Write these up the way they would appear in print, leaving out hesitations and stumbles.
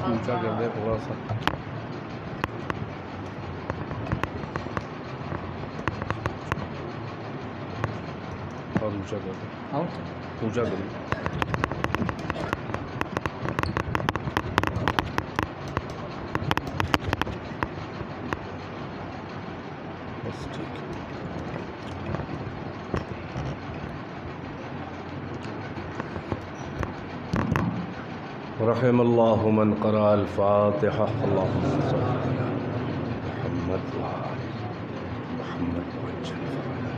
اونچا کر دیں تھوڑا سا. اور اونچا کر دیں, اونچا کریں. بس ٹھیک ہے. رحم اللہ من قرأ الفاتحہ. اللہم صل علی محمد وآل محمد وعجل فرجہ.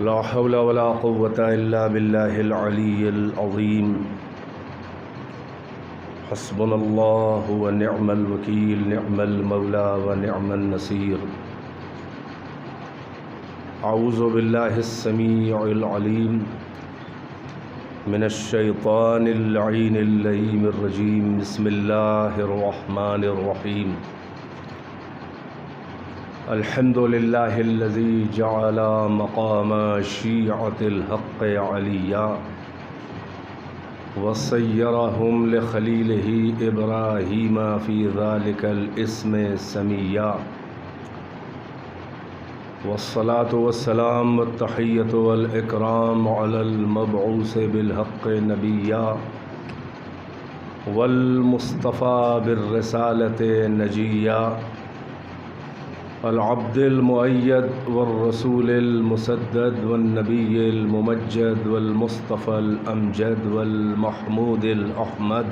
لا حول ولا قوة إلا بالله العلي العظيم. حسبنا الله ونعم الوكيل. نعم المولى ونعم النصير. أعوذ بالله السميع العليم من الشيطان اللعين اللئيم الرجيم. بسم الله الرحمن الرحيم. الحمد لله الذي جعل مقام شيعة الحق عليا وصيرهم لخليله إبراهيم في ذلك الاسم سميا. والصلاة والسلام والتحية والإكرام على المبعوث بالحق نبيا والمصطفى بالرسالة نجيا. العبد المؤيد والرسول المسدد والنبي الممجد والمصطفى الأمجد والمحمود الأحمد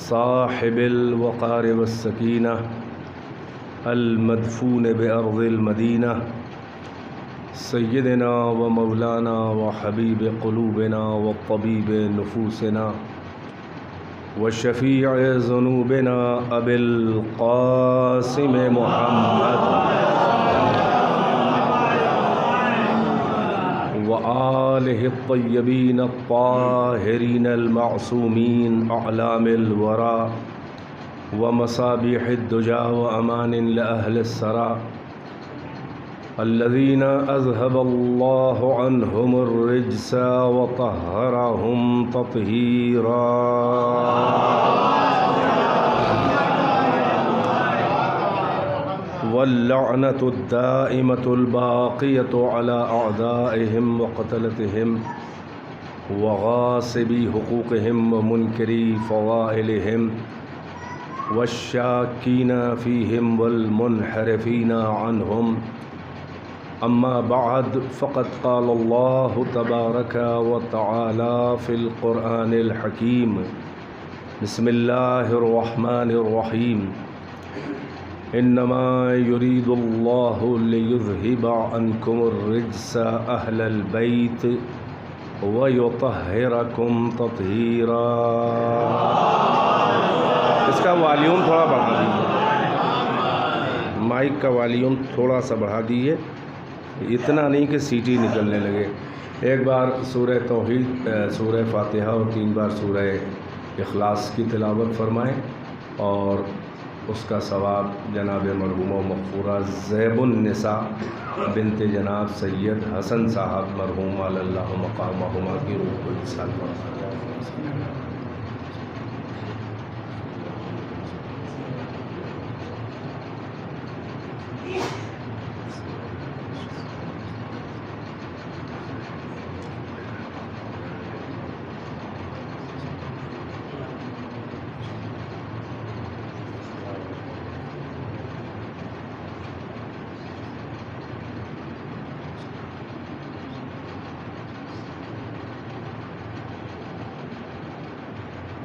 صاحب الوقار والسكينة المدفون بأرض المدينة سيدنا ومولانا وحبيب قلوبنا وطبيب نفوسنا وشفيع ذنوبنا أبي القاسم محمد وآله الطيبين الطاهرين المعصومين أعلام الورى ومصابيح الدجى وأمان لأهل السرى الذين أذهب الله عنهم الرجس وطهرهم تطهيرا. واللعنة الدائمة الباقية على أعدائهم وقتلتهم وغاصبي حقوقهم ومنكري فضائلهم والشاكين فيهم والمنحرفين عنهم. أما بعد فقد قال الله تبارك وتعالى في القرآن الحكيم. بسم الله الرحمن الرحيم. إنما يريد الله ليذهب عنكم الرجس أهل البيت ويطهركم تطهيرا. اس کا والیوم تھوڑا بڑھا دیجیے, مائک کا والیوم تھوڑا سا بڑھا دیجیے, اتنا نہیں کہ سیٹی نکلنے لگے. ایک بار سورہ توحید, سورہ فاتحہ اور 3 بار سورہ اخلاص کی تلاوت فرمائیں, اور اس کا ثواب جناب مرحومہ مغفورہ زیب النساء بنت جناب سید حسن صاحب مرحوم اللہ مقامہما کی روح کو اتصال فرمائیں.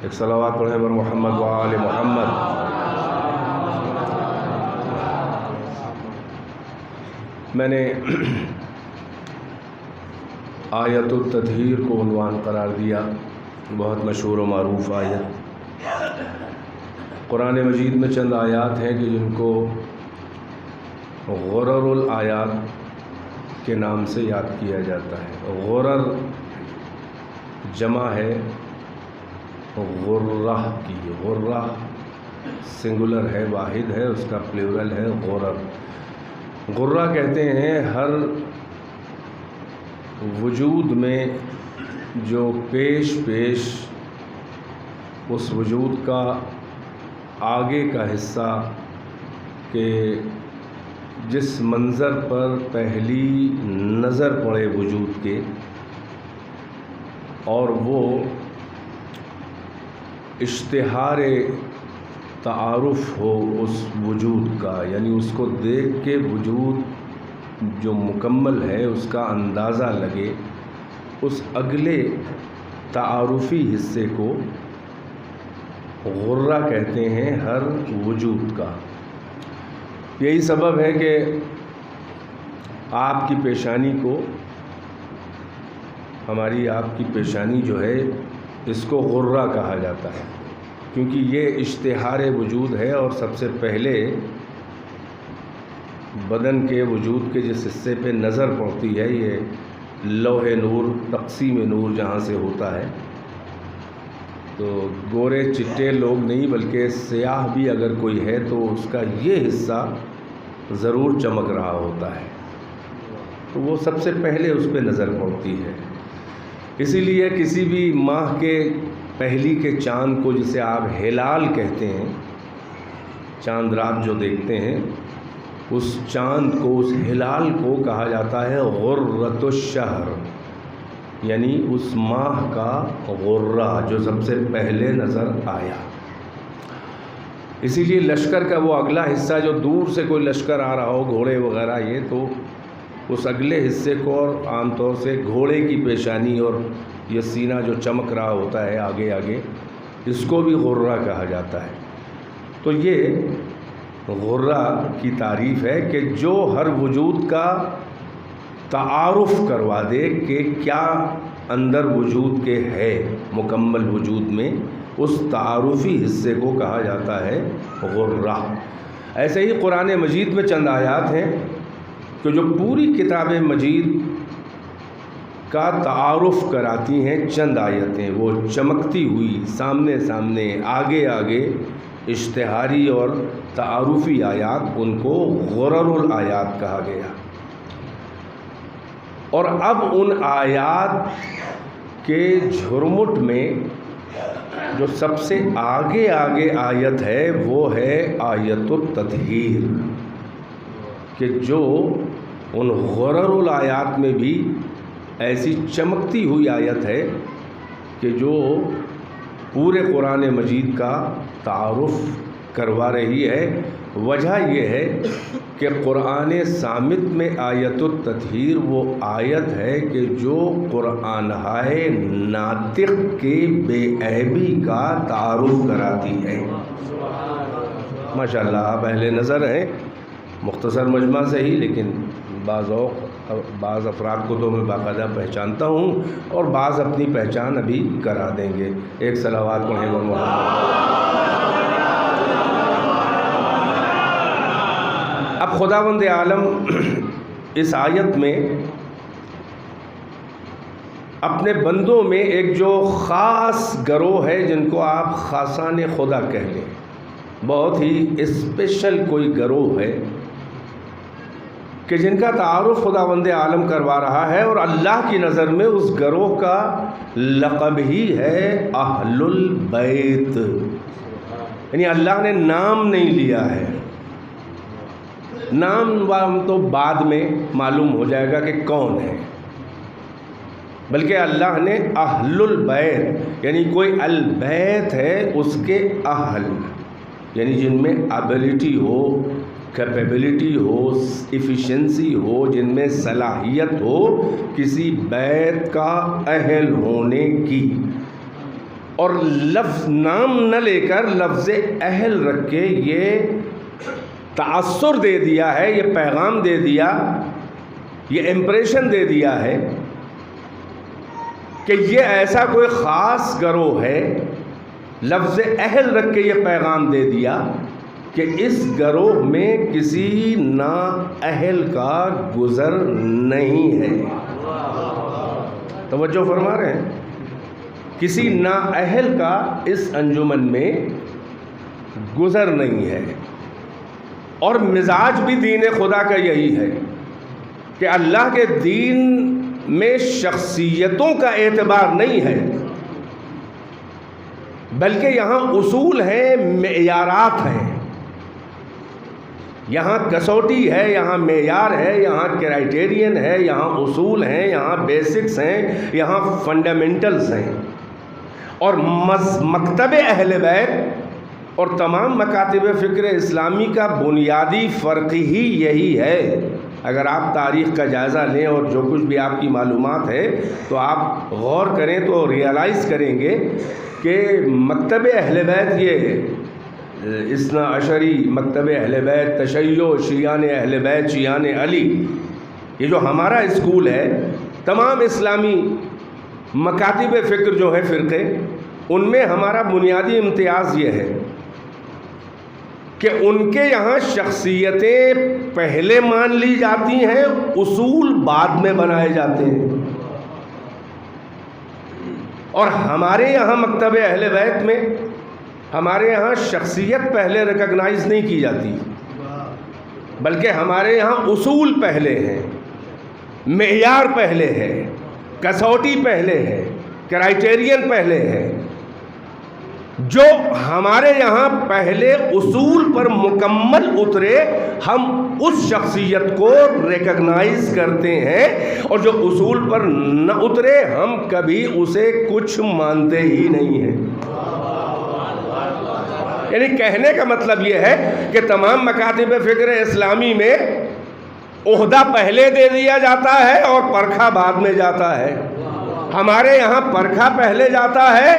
ایک صلوات پڑھیں بر محمد وآل محمد. میں نے آیت التطہیر کو عنوان قرار دیا, بہت مشہور و معروف آیت. قرآن مجید میں چند آیات ہیں کہ جن کو غرر الآیات کے نام سے یاد کیا جاتا ہے۔ غرر جمع ہے غرہ کی، غرہ سنگولر ہے، واحد ہے، اس کا پلیورل ہے غرر۔ غرہ کہتے ہیں ہر وجود میں جو پیش اس وجود کا آگے کا حصہ کہ جس منظر پر پہلی نظر پڑے وجود کے اور وہ اشتہار تعارف ہو اس وجود کا، یعنی اس کو دیکھ کے وجود جو مکمل ہے اس کا اندازہ لگے، اس اگلے تعارفی حصے کو غرہ کہتے ہیں ہر وجود کا۔ یہی سبب ہے کہ آپ کی پیشانی کو، ہماری آپ کی پیشانی جو ہے اس کو غرہ کہا جاتا ہے، کیونکہ یہ اشتہار وجود ہے اور سب سے پہلے بدن کے وجود کے جس حصے پہ نظر پڑتی ہے یہ لوح نور، تقسیم نور جہاں سے ہوتا ہے، تو گورے چٹے لوگ نہیں بلکہ سیاہ بھی اگر کوئی ہے تو اس کا یہ حصہ ضرور چمک رہا ہوتا ہے، تو وہ سب سے پہلے اس پہ نظر پڑتی ہے۔ اسی لیے کسی بھی ماہ کے پہلی کے چاند کو، جسے آپ ہلال کہتے ہیں، چاند رات جو دیکھتے ہیں، اس چاند کو، اس ہلال کو کہا جاتا ہے غرۃ الشہر، یعنی اس ماہ کا غرہ جو سب سے پہلے نظر آیا۔ اسی لیے لشکر کا وہ اگلا حصہ جو دور سے کوئی لشکر آ رہا ہو، گھوڑے وغیرہ، یہ تو اس اگلے حصے کو، اور عام طور سے گھوڑے کی پیشانی اور یہ سینہ جو چمک رہا ہوتا ہے آگے آگے، اس کو بھی غرہ کہا جاتا ہے۔ تو یہ غرہ کی تعریف ہے کہ جو ہر وجود کا تعارف کروا دے کہ کیا اندر وجود کے ہے مکمل وجود میں، اس تعارفی حصے کو کہا جاتا ہے غرہ۔ ایسے ہی قرآن مجید میں چند آیات ہیں کہ جو پوری کتاب مجید کا تعارف کراتی ہیں، چند آیتیں وہ چمکتی ہوئی سامنے سامنے، آگے آگے، اشتہاری اور تعارفی آیات، ان کو غرر الآیات کہا گیا۔ اور اب ان آیات کے جھرمٹ میں جو سب سے آگے آیت ہے وہ ہے آیت التطہیر، کہ جو ان غرر الآیات میں بھی ایسی چمکتی ہوئی آیت ہے کہ جو پورے قرآن مجید کا تعارف کروا رہی ہے۔ وجہ یہ ہے کہ قرآن صامت میں آیت التطہیر وہ آیت ہے کہ جو قرآن ناطق کے بے عیبی کا تعارف کراتی ہے۔ ماشاءاللہ آپ اہل نظر ہیں، مختصر مجمع سے ہی، لیکن بعض افراد کو تو میں باقاعدہ پہچانتا ہوں اور بعض اپنی پہچان ابھی کرا دیں گے۔ ایک صلوات پڑھیں گے محمد۔ اب خداوند عالم اس آیت میں اپنے بندوں میں ایک جو خاص گروہ ہے جن کو آپ خاصان خدا کہہ لیں، بہت ہی اسپیشل کوئی گروہ ہے کہ جن کا تعارف خداوند عالم کروا رہا ہے، اور اللہ کی نظر میں اس گروہ کا لقب ہی ہے اہل البیت، یعنی اللہ نے نام نہیں لیا ہے، نام تو بعد میں معلوم ہو جائے گا کہ کون ہے، بلکہ اللہ نے اہل البیت، یعنی کوئی البیت ہے اس کے اہل، یعنی جن میں ایبلٹی ہو، کیپیبلٹی ہو، ایفیشنسی ہو، جن میں صلاحیت ہو کسی بیت کا اہل ہونے کی، اور لفظ نام نہ لے کر لفظ اہل رکھ کے یہ تأثر دے دیا ہے، یہ پیغام دے دیا، یہ امپریشن دے دیا ہے کہ یہ ایسا کوئی خاص گروہ ہے، لفظ اہل رکھ کے یہ پیغام دے دیا کہ اس گروہ میں کسی نااہل کا گزر نہیں ہے. توجہ فرما رہے ہیں؟ کسی نااہل کا اس انجمن میں گزر نہیں ہے. اور مزاج بھی دین خدا کا یہی ہے کہ اللہ کے دین میں شخصیتوں کا اعتبار نہیں ہے، بلکہ یہاں اصول ہیں، معیارات ہیں. یہاں کسوٹی ہے، یہاں معیار ہے، یہاں کرائٹیرین ہے، یہاں اصول ہیں، یہاں بیسکس ہیں، یہاں فنڈامنٹلز ہیں. اور مکتب اہل بیت اور تمام مکاتب فکر اسلامی کا بنیادی فرق ہی یہی ہے. اگر آپ تاریخ کا جائزہ لیں اور جو کچھ بھی آپ کی معلومات ہے تو آپ غور کریں تو ریئلائز کریں گے کہ مکتب اہل بیت یہ اثنا عشری مکتب اہل بیت، تشیع، شیعان اہل بیت، شیعان علی، یہ جو ہمارا اسکول ہے، تمام اسلامی مکاتب فکر جو ہے فرقے، ان میں ہمارا بنیادی امتیاز یہ ہے کہ ان کے یہاں شخصیتیں پہلے مان لی جاتی ہیں، اصول بعد میں بنائے جاتے ہیں. اور ہمارے یہاں مکتب اہل بیت میں ہمارے یہاں شخصیت پہلے ریکگنائز نہیں کی جاتی، بلکہ ہمارے یہاں اصول پہلے ہیں، معیار پہلے ہے، کسوٹی پہلے ہے، کرائٹیرین پہلے ہے. جو ہمارے یہاں پہلے اصول پر مکمل اترے، ہم اس شخصیت کو ریکگنائز کرتے ہیں، اور جو اصول پر نہ اترے ہم کبھی اسے کچھ مانتے ہی نہیں ہیں. یعنی کہنے کا مطلب یہ ہے کہ تمام مکاتب فکر اسلامی میں عہدہ پہلے دے دیا جاتا ہے اور پرکھا بعد میں جاتا ہے. ہمارے یہاں پرکھا پہلے جاتا ہے،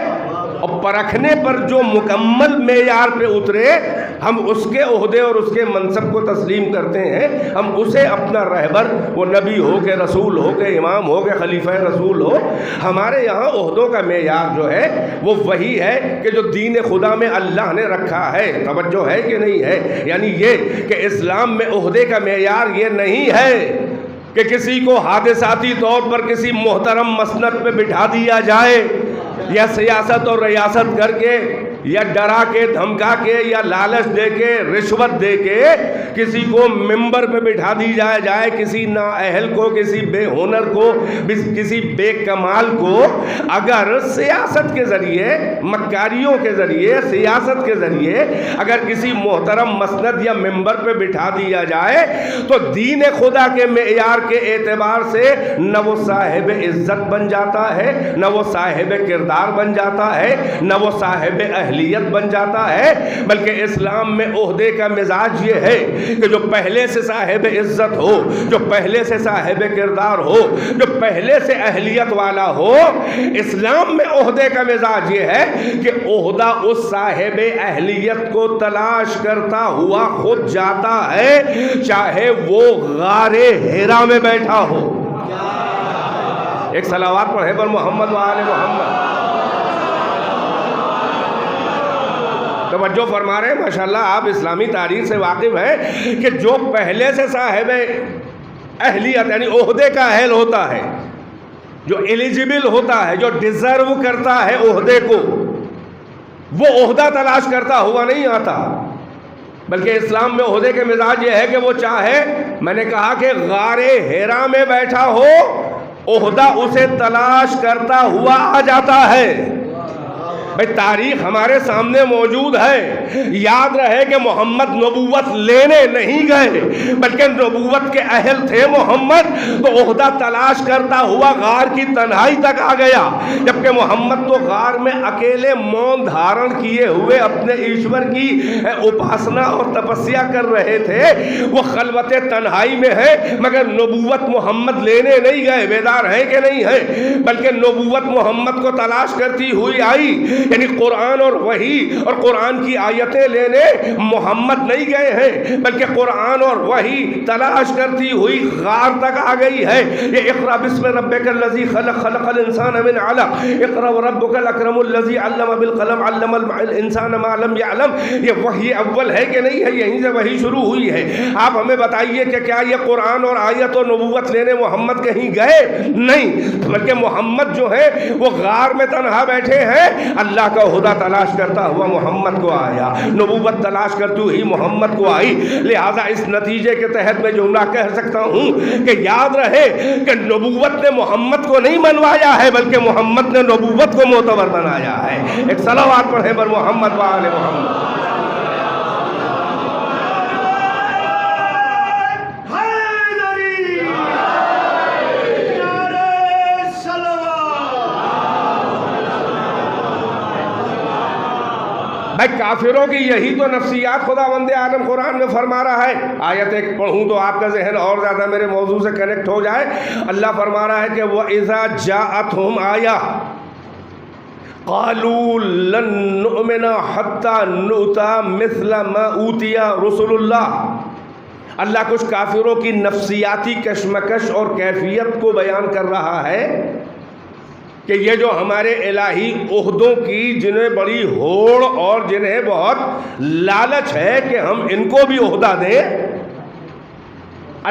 اور پرکھنے پر جو مکمل معیار پہ اترے ہم اس کے عہدے اور اس کے منصب کو تسلیم کرتے ہیں. ہم اسے اپنا رہبر، وہ نبی ہو کہ رسول ہو کہ امام ہو کہ خلیفہ رسول ہو، ہمارے یہاں عہدوں کا معیار جو ہے وہ وہی ہے کہ جو دین خدا میں اللہ نے رکھا ہے. توجہ ہے کہ نہیں ہے؟ یعنی یہ کہ اسلام میں عہدے کا معیار یہ نہیں ہے کہ کسی کو حادثاتی طور پر کسی محترم مسند پہ بٹھا دیا جائے، یا سیاست اور ریاست کر کے، یا ڈرا کے، دھمکا کے، یا لالچ دے کے، رشوت دے کے کسی کو ممبر پہ بٹھا دی جائے، کسی نااہل کو، کسی بے ہنر کو، کسی بے کمال کو اگر سیاست کے ذریعے، مکاریوں کے ذریعے، سیاست کے ذریعے اگر کسی محترم مسند یا ممبر پہ بٹھا دیا جائے تو دین خدا کے معیار کے اعتبار سے نہ وہ صاحب عزت بن جاتا ہے، نہ وہ صاحب کردار بن جاتا ہے، نہ وہ صاحب اہلیت بن جاتا ہے. بلکہ اسلام میں عہدے کا مزاج یہ ہے کہ جو پہلے سے صاحب عزت ہو، جو پہلے سے صاحب کردار ہو، جو پہلے سے اہلیت والا ہو، اسلام میں عہدے کا مزاج یہ ہے کہ عہدہ اس صاحب اہلیت کو تلاش کرتا ہوا خود جاتا ہے، چاہے وہ غار حرا میں بیٹھا ہو. ایک صلوات پڑھے پر محمد و آل محمد. توجہ فرما رہے ہیں ماشاءاللہ، آپ اسلامی تاریخ سے واقف ہیں کہ جو پہلے سے صاحب اہلیت یعنی عہدے کا اہل ہوتا ہے، جو ایلیجیبل ہوتا ہے، جو ڈیزرو کرتا ہے عہدے کو، وہ عہدہ تلاش کرتا ہوا نہیں آتا. بلکہ اسلام میں عہدے کے مزاج یہ ہے کہ وہ چاہے، میں نے کہا کہ غار حرا میں بیٹھا ہو، عہدہ اسے تلاش کرتا ہوا آ جاتا ہے. بھئی تاریخ ہمارے سامنے موجود ہے. یاد رہے کہ محمد نبوت لینے نہیں گئے بلکہ نبوت کے اہل تھے محمد، تو عہدہ تلاش کرتا ہوا غار کی تنہائی تک آ گیا. جبکہ محمد تو غار میں اکیلے مون دھارن کیے ہوئے اپنے ایشور کی اپاسنا اور تپسیا کر رہے تھے، وہ خلوت تنہائی میں ہے، مگر نبوت محمد لینے نہیں گئے. بیدار ہیں کہ نہیں ہے؟ بلکہ نبوت محمد کو تلاش کرتی ہوئی آئی یعنی قرآن اور وحی اور قرآن کی آیتیں لینے محمد نہیں گئے ہیں، بلکہ قرآن اور وحی تلاش کرتی ہوئی غار تک آ گئی ہے۔ یہ اقرأ بسم ربک الذی خلق، خلق الانسان من علق، اقرأ وربک الاکرم الذی علم بالقلم، علم الانسان ما لم یعلم۔ یہ وحی اول ہے کہ نہیں ہے؟ یہیں سے وحی شروع ہوئی ہے۔ آپ ہمیں بتائیے کہ کیا یہ قرآن اور آیت اور نبوت لینے محمد کہیں گئے؟ نہیں، بلکہ محمد جو ہے وہ غار میں تنہا بیٹھے ہیں، اللہ کا خدا تلاش کرتا ہوا محمد کو آیا، نبوت تلاش کرتی ہوئی محمد کو آئی۔ لہٰذا اس نتیجے کے تحت میں جملہ کہہ سکتا ہوں کہ یاد رہے کہ نبوت نے محمد کو نہیں منوایا ہے، بلکہ محمد نے نبوت کو معتبر بنایا ہے۔ ایک صلوات پڑھیں بر محمد و آل محمد۔ بھائی کافروں کی یہی تو نفسیات خداوند عالم قرآن میں فرما رہا ہے۔ آیت ایک پڑھوں تو آپ کا ذہن اور زیادہ میرے موضوع سے کنیکٹ ہو جائے۔ اللہ فرما رہا ہے کہ وَإِذَا جَاءَتْهُمْ آیَةٌ قَالُوا لَن نُؤْمِنَ حَتَّى نُؤْتَى مِثْلَ مَا أُوتِيَ رُسُلُ اللَّهِ۔ اللہ کچھ کافروں کی نفسیاتی کشمکش اور کیفیت کو بیان کر رہا ہے کہ یہ جو ہمارے الہی عہدوں کی جنہیں بڑی ہوڑ اور جنہیں بہت لالچ ہے کہ ہم ان کو بھی عہدہ دیں،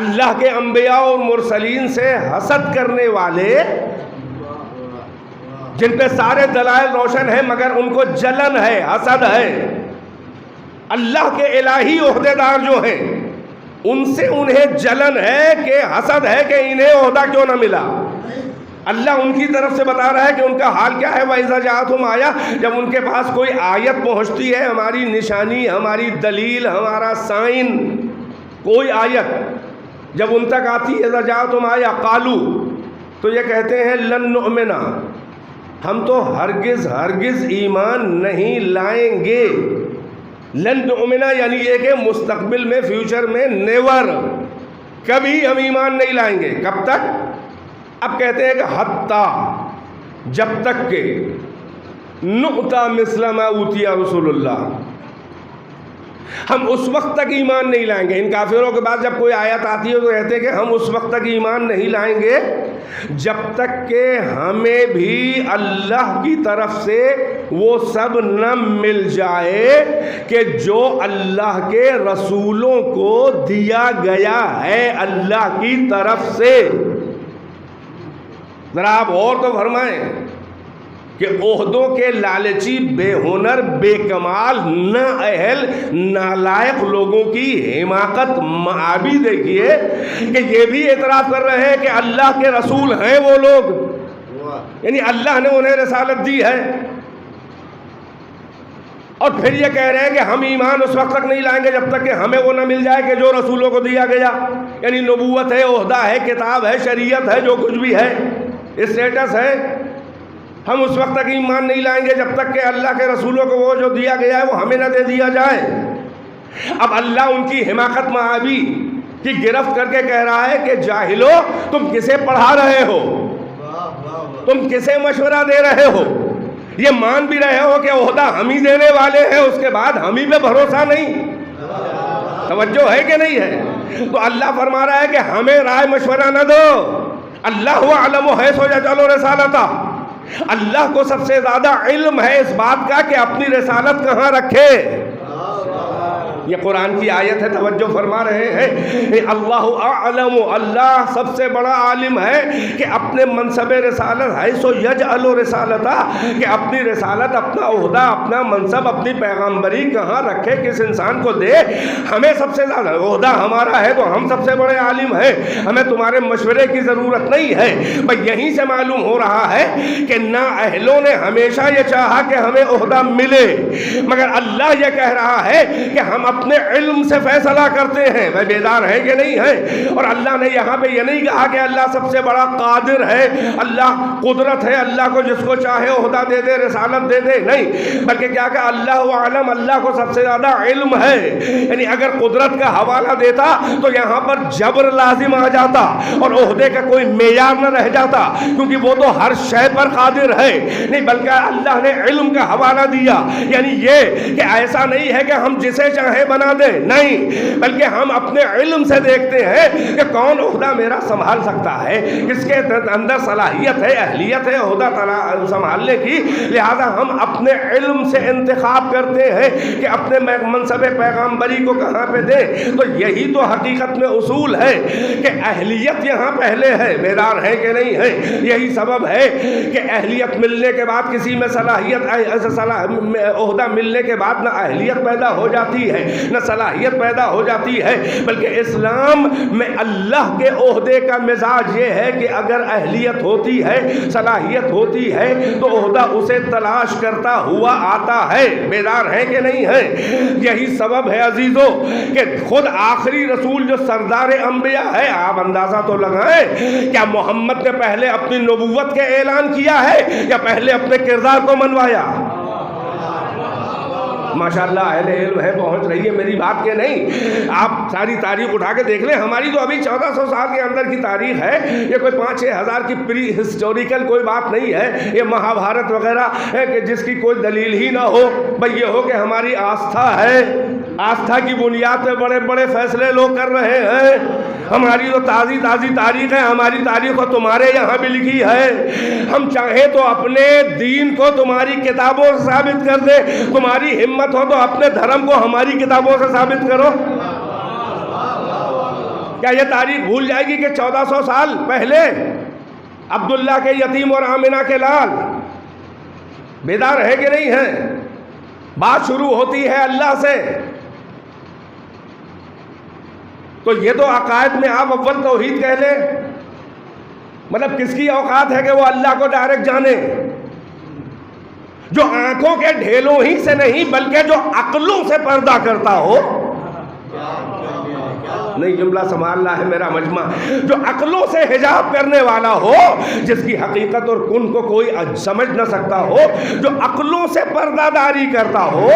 اللہ کے انبیاء اور مرسلین سے حسد کرنے والے جن پہ سارے دلائل روشن ہیں مگر ان کو جلن ہے، حسد ہے، اللہ کے الہی عہدیدار جو ہیں ان سے انہیں جلن ہے کہ حسد ہے کہ انہیں عہدہ کیوں نہ ملا۔ اللہ ان کی طرف سے بتا رہا ہے کہ ان کا حال کیا ہے۔ وَإِذَا جَاءَتْهُمْ آیَةٌ، جب ان کے پاس کوئی آیت پہنچتی ہے، ہماری نشانی، ہماری دلیل، ہمارا سائن، کوئی آیت جب ان تک آتی ہے، اِذَا جَاءَتْهُمْ آیَةٌ قَالُوا، تو یہ کہتے ہیں لن نؤمنا، ہم تو ہرگز ہرگز ایمان نہیں لائیں گے۔ لن نؤمنا یعنی یہ کہ مستقبل میں، فیوچر میں، نیور، کبھی ہم ایمان نہیں لائیں گے۔ کب تک؟ اب کہتے ہیں کہ حتی، جب تک کہ نؤتی مثل ما اوتی رسول اللہ، ہم اس وقت تک ایمان نہیں لائیں گے۔ ان کافروں کے بعد جب کوئی آیت آتی ہے تو کہتے ہیں کہ ہم اس وقت تک ایمان نہیں لائیں گے جب تک کہ ہمیں بھی اللہ کی طرف سے وہ سب نہ مل جائے کہ جو اللہ کے رسولوں کو دیا گیا ہے اللہ کی طرف سے۔ ذرا آپ اور تو فرمائیں کہ عہدوں کے لالچی، بے ہنر، بے کمال، نااہل، نالائق لوگوں کی حماقت معابی دیکھیے کہ یہ بھی اعتراف کر رہے ہیں کہ اللہ کے رسول ہیں وہ لوگ، یعنی اللہ نے انہیں رسالت دی ہے، اور پھر یہ کہہ رہے ہیں کہ ہم ایمان اس وقت تک نہیں لائیں گے جب تک کہ ہمیں وہ نہ مل جائے کہ جو رسولوں کو دیا گیا، یعنی نبوت ہے، عہدہ ہے، کتاب ہے، شریعت ہے، جو کچھ بھی ہے، اسٹیٹس ہے، ہم اس وقت تک ایمان نہیں لائیں گے جب تک کہ اللہ کے رسولوں کو وہ جو دیا گیا ہے وہ ہمیں نہ دے دیا جائے۔ اب اللہ ان کی حماقت معابی کی گرفت کر کے کہہ رہا ہے کہ جاہلو، تم کسے پڑھا رہے ہو، تم کسے مشورہ دے رہے ہو، یہ مان بھی رہے ہو کہ عہدہ ہم ہی دینے والے ہیں، اس کے بعد ہم ہی پہ بھروسہ نہیں۔ توجہ ہے کہ نہیں ہے؟ تو اللہ فرما رہا ہے کہ ہمیں رائے مشورہ نہ دو، اللہ اعلم حیث یجعل رسالتہ، اللہ کو سب سے زیادہ علم ہے اس بات کا کہ اپنی رسالت کہاں رکھے۔ یہ قرآن کی آیت ہے، توجہ فرما رہے ہیں، اللہ اعلم، اللہ سب سے بڑا عالم ہے کہ اپنے منصب رسالت حیث یجعل رسالتہ، کہ اپنی رسالت، اپنا عہدہ، اپنا منصب، اپنی پیغمبری کہاں رکھے، کس انسان کو دے۔ ہمیں سب سے زیادہ عہدہ ہمارا ہے تو ہم سب سے بڑے عالم ہیں، ہمیں تمہارے مشورے کی ضرورت نہیں ہے۔ بھئی یہیں سے معلوم ہو رہا ہے کہ نااہلوں نے ہمیشہ یہ چاہا کہ ہمیں عہدہ ملے، مگر اللہ یہ کہہ رہا ہے کہ ہم اپنے علم سے فیصلہ کرتے ہیں. بھائی بیدار ہے کہ نہیں ہے؟ اور اللہ نے یہاں پہ یہ نہیں کہا کہ اللہ سب سے بڑا قادر ہے, اللہ قدرت ہے, اللہ کو جس کو چاہے عہدہ دے دے, رسالت دے دے, نہیں, بلکہ کیا کہ اللہ عالم, اللہ کو سب سے زیادہ علم ہے. یعنی اگر قدرت کا حوالہ دیتا تو یہاں پر جبر لازم آ جاتا اور عہدے کا کوئی معیار نہ رہ جاتا, کیونکہ وہ تو ہر شے پر قادر ہے. نہیں, بلکہ اللہ نے علم کا حوالہ دیا. یعنی یہ کہ ایسا نہیں ہے کہ ہم جسے چاہے بنا دیں, نہیں, بلکہ ہم اپنے علم سے دیکھتے ہیں کہ کون عہدہ میرا سنبھال سکتا ہے, کس کے اندر صلاحیت ہے, اہلیت ہے عہدہ سنبھالنے کی. لہذا ہم اپنے علم سے انتخاب کرتے ہیں کہ اپنے منصب پیغامبری کو کہاں پہ دیں. تو یہی تو حقیقت میں اصول ہے کہ اہلیت یہاں پہلے ہے. بیدار ہے کہ نہیں ہے؟ یہی سبب ہے کہ اہلیت ملنے کے بعد کسی میں صلاحیت, عہدہ ملنے کے بعد نہ اہلیت پیدا ہو جاتی ہے نہ صلاحیت پیدا ہو جاتی ہے, بلکہ اسلام میں اللہ کے عہدے کا مزاج یہ ہے کہ اگر اہلیت ہوتی ہے, صلاحیت ہوتی ہے, تو عہدہ اسے تلاش کرتا ہوا آتا ہے. بیدار ہے کہ نہیں ہے؟ یہی سبب ہے عزیزو کہ خود آخری رسول جو سردار انبیاء ہے, آپ اندازہ تو لگائیں, کیا محمد نے پہلے اپنی نبوت کے اعلان کیا ہے یا پہلے اپنے کردار کو منوایا؟ ماشاءاللہ اہل علم ہے, پہنچ رہی ہے میری بات کے نہیں. آپ ساری تاریخ اٹھا کے دیکھ لیں, ہماری تو ابھی 1400 سال کے اندر کی تاریخ ہے, یہ کوئی 5-6 ہزار کی پری ہسٹوریکل کوئی بات نہیں ہے. یہ مہابھارت وغیرہ ہے کہ جس کی کوئی دلیل ہی نہ ہو. بھئی یہ ہو کہ ہماری آستھا ہے, آستھا کی بنیاد پہ بڑے بڑے فیصلے لوگ کر رہے ہیں. ہماری تو تازی تاریخ ہے, ہماری تاریخ کو تمہارے یہاں بھی لکھی ہے. ہم چاہیں تو اپنے دین کو تمہاری کتابوں سے ثابت کر دیں, تمہاری ہمت ہو تو اپنے دھرم کو ہماری کتابوں سے ثابت کرو. کیا یہ تاریخ بھول جائے گی کہ 1400 سال پہلے عبداللہ کے یتیم اور آمنہ کے لال؟ بیدار ہے کہ نہیں ہے؟ بات شروع ہوتی ہے اللہ سے. تو یہ تو عقائد میں آپ اول توحید کہہ لیں, مطلب کس کی اوقات ہے کہ وہ اللہ کو ڈائریکٹ جانے؟ جو آنکھوں کے ڈھیلوں ہی سے نہیں بلکہ جو عقلوں سے پردہ کرتا ہو. نہیں, جملہ سنبھالنا ہے میرا مجمع. جو عقلوں سے حجاب کرنے والا ہو, جس کی حقیقت اور کن کو کوئی سمجھ نہ سکتا ہو, جو عقلوں سے پردہ داری کرتا ہو,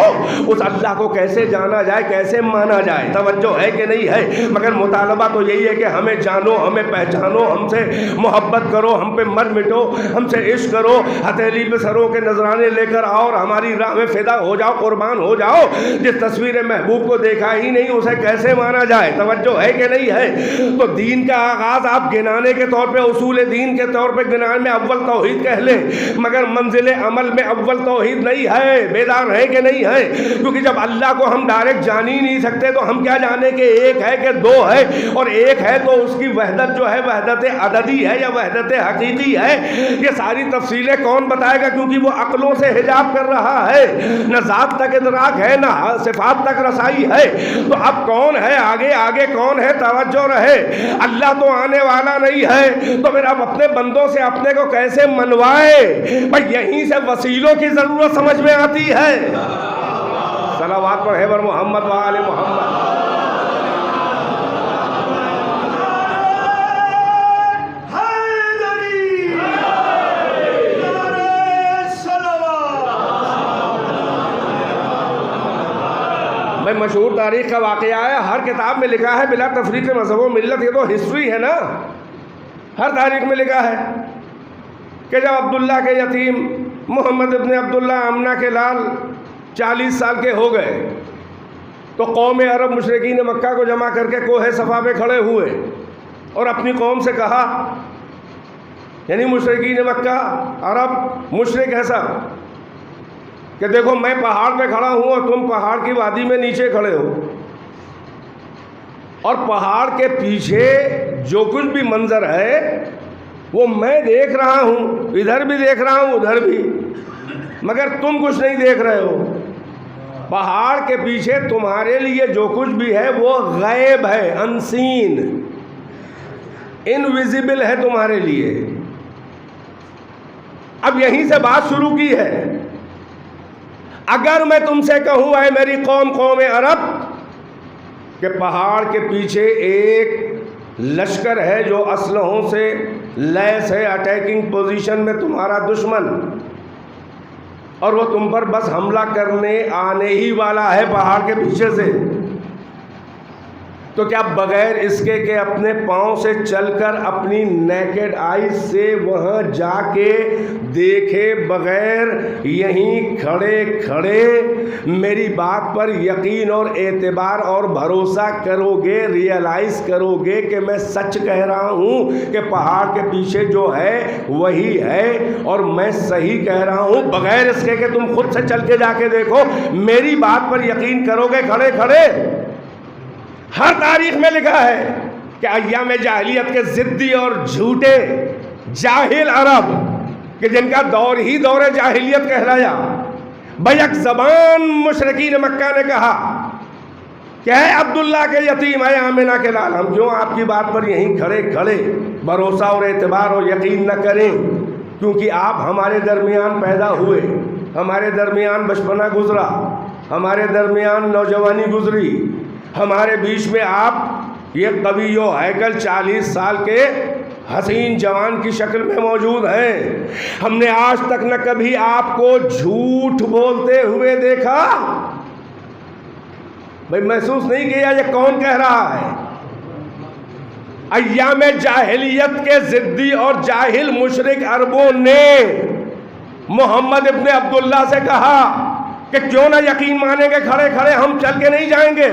اس اللہ کو کیسے جانا جائے, کیسے مانا جائے؟ توجہ ہے کہ نہیں ہے؟ مگر مطالبہ تو یہی ہے کہ ہمیں جانو, ہمیں پہچانو, ہم سے محبت کرو, ہم پہ مر مٹو, ہم سے عشق کرو, ہتھیلی پہ سروں کے نذرانے لے کر آؤ اور ہماری راہ میں فدا ہو جاؤ, قربان ہو جاؤ. جس تصویر محبوب کو دیکھا ہی نہیں, اسے کیسے مانا جائے؟ توجہ ہے کہ نہیں ہے؟ تو دین کا آغاز آپ گنانے کے طور پہ, اصول دین کے طور پہ گنانے میں اول توحید کہہ لیں, مگر منزل عمل میں اول توحید نہیں ہے. بیدار ہے کہ نہیں ہے؟ کیونکہ جب اللہ کو ہم ڈائریکٹ جان ہی نہیں سکتے تو ہم کیا جانے کہ ایک ہے کہ دو ہے, اور ایک ہے تو اس کی وحدت جو ہے وحدت عددی ہے یا وحدت حقیقی ہے. یہ ساری تفصیلیں کون بتائے گا؟ کیونکہ وہ عقلوں سے حجاب کر رہا ہے, نہ ذات تک ادراک ہے نہ صفات تک رسائی ہے. تو اب کون ہے آگے کون ہے؟ توجہ رہے, اللہ تو آنے والا نہیں ہے, تو پھر اب اپنے بندوں سے اپنے کو کیسے منوائے؟ بھئی یہیں سے وسیلوں کی ضرورت سمجھ میں آتی ہے. صلوات پر ہے بر محمد و آل محمد. مشہور تاریخ کا واقعہ ہے, ہر کتاب میں لکھا ہے بلا تفریق مذہب و ملت. یہ تو ہسٹری ہے نا, ہر تاریخ میں لکھا ہے کہ جب عبداللہ کے یتیم محمد ابن عبداللہ آمنہ کے لال 40 سال کے ہو گئے تو قوم عرب مشرکین مکہ کو جمع کر کے کوہ صفا پہ کھڑے ہوئے اور اپنی قوم سے کہا, یعنی مشرکین مکہ, عرب مشرک ہے سب, کہ دیکھو میں پہاڑ پہ کھڑا ہوں اور تم پہاڑ کی وادی میں نیچے کھڑے ہو, اور پہاڑ کے پیچھے جو کچھ بھی منظر ہے وہ میں دیکھ رہا ہوں, ادھر بھی دیکھ رہا ہوں ادھر بھی, مگر تم کچھ نہیں دیکھ رہے ہو. پہاڑ کے پیچھے تمہارے لیے جو کچھ بھی ہے وہ غیب ہے, انسین, انویزیبل ہے تمہارے لیے. اب یہیں سے بات شروع کی ہے. اگر میں تم سے کہوں اے میری قوم عرب کہ پہاڑ کے پیچھے ایک لشکر ہے جو اسلحوں سے لیس ہے، اٹیکنگ پوزیشن میں تمہارا دشمن، اور وہ تم پر بس حملہ کرنے آنے ہی والا ہے پہاڑ کے پیچھے سے، تو کیا بغیر اس کے کہ اپنے پاؤں سے چل کر اپنی نیکڈ آئیز سے وہاں جا کے دیکھے بغیر یہیں کھڑے کھڑے میری بات پر یقین اور اعتبار اور بھروسہ کرو گے، ریئلائز کرو گے کہ میں سچ کہہ رہا ہوں کہ پہاڑ کے پیچھے جو ہے وہی ہے اور میں صحیح کہہ رہا ہوں، بغیر اس کے کہ تم خود سے چل کے جا کے دیکھو میری بات پر یقین کرو گے کھڑے کھڑے؟ ہر تاریخ میں لکھا ہے کہ ایام جاہلیت کے ضدی اور جھوٹے جاہل عرب کہ جن کا دور ہی دور جاہلیت کہلایا، بیک زبان مشرکین مکہ نے کہا کہ اے عبداللہ کے یتیم، اے آمنہ کے لال، ہم کیوں آپ کی بات پر یہیں کھڑے کھڑے بھروسہ اور اعتبار اور یقین نہ کریں، کیونکہ آپ ہمارے درمیان پیدا ہوئے، ہمارے درمیان بچپنا گزرا، ہمارے درمیان نوجوانی گزری، ہمارے بیچ میں آپ یہ قوی و ہیکل 40 سال کے حسین جوان کی شکل میں موجود ہیں۔ ہم نے آج تک نہ کبھی آپ کو جھوٹ بولتے ہوئے دیکھا، بھئی محسوس نہیں کیا یہ کون کہہ رہا ہے؟ ایام جاہلیت کے ضدی اور جاہل مشرک عربوں نے محمد ابن عبداللہ سے کہا کہ کیوں نہ یقین مانیں گے کھڑے کھڑے، ہم چل کے نہیں جائیں گے،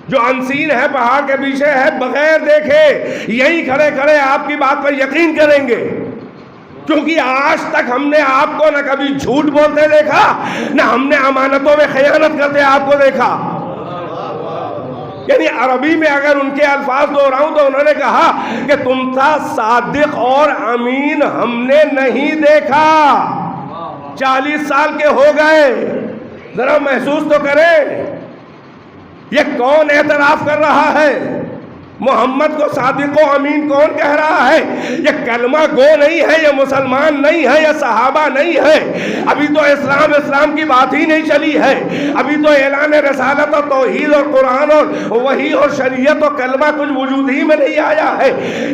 جو انسین ہے پہاڑ کے پیچھے ہے بغیر دیکھے یہی کھڑے کھڑے آپ کی بات پر یقین کریں گے، کیونکہ آج تک ہم نے آپ کو نہ کبھی جھوٹ بولتے دیکھا، نہ ہم نے امانتوں میں خیانت کرتے آپ کو دیکھا۔ یعنی عربی میں اگر ان کے الفاظ دہراؤں تو انہوں نے کہا کہ تم تھا صادق اور امین ہم نے نہیں دیکھا، 40 سال کے ہو گئے، ذرا محسوس تو کریں یہ کون اعتراف کر رہا ہے؟ محمد کو صادق و امین کون کہہ رہا ہے؟ یہ کلمہ گو نہیں ہے، یہ مسلمان نہیں ہے، یہ صحابہ نہیں ہے، ابھی تو اسلام کی بات ہی نہیں چلی ہے، ابھی تو اعلان رسالت اور توحید اور قرآن اور وحی اور شریعت اور کلمہ کچھ وجود ہی میں نہیں آیا ہے۔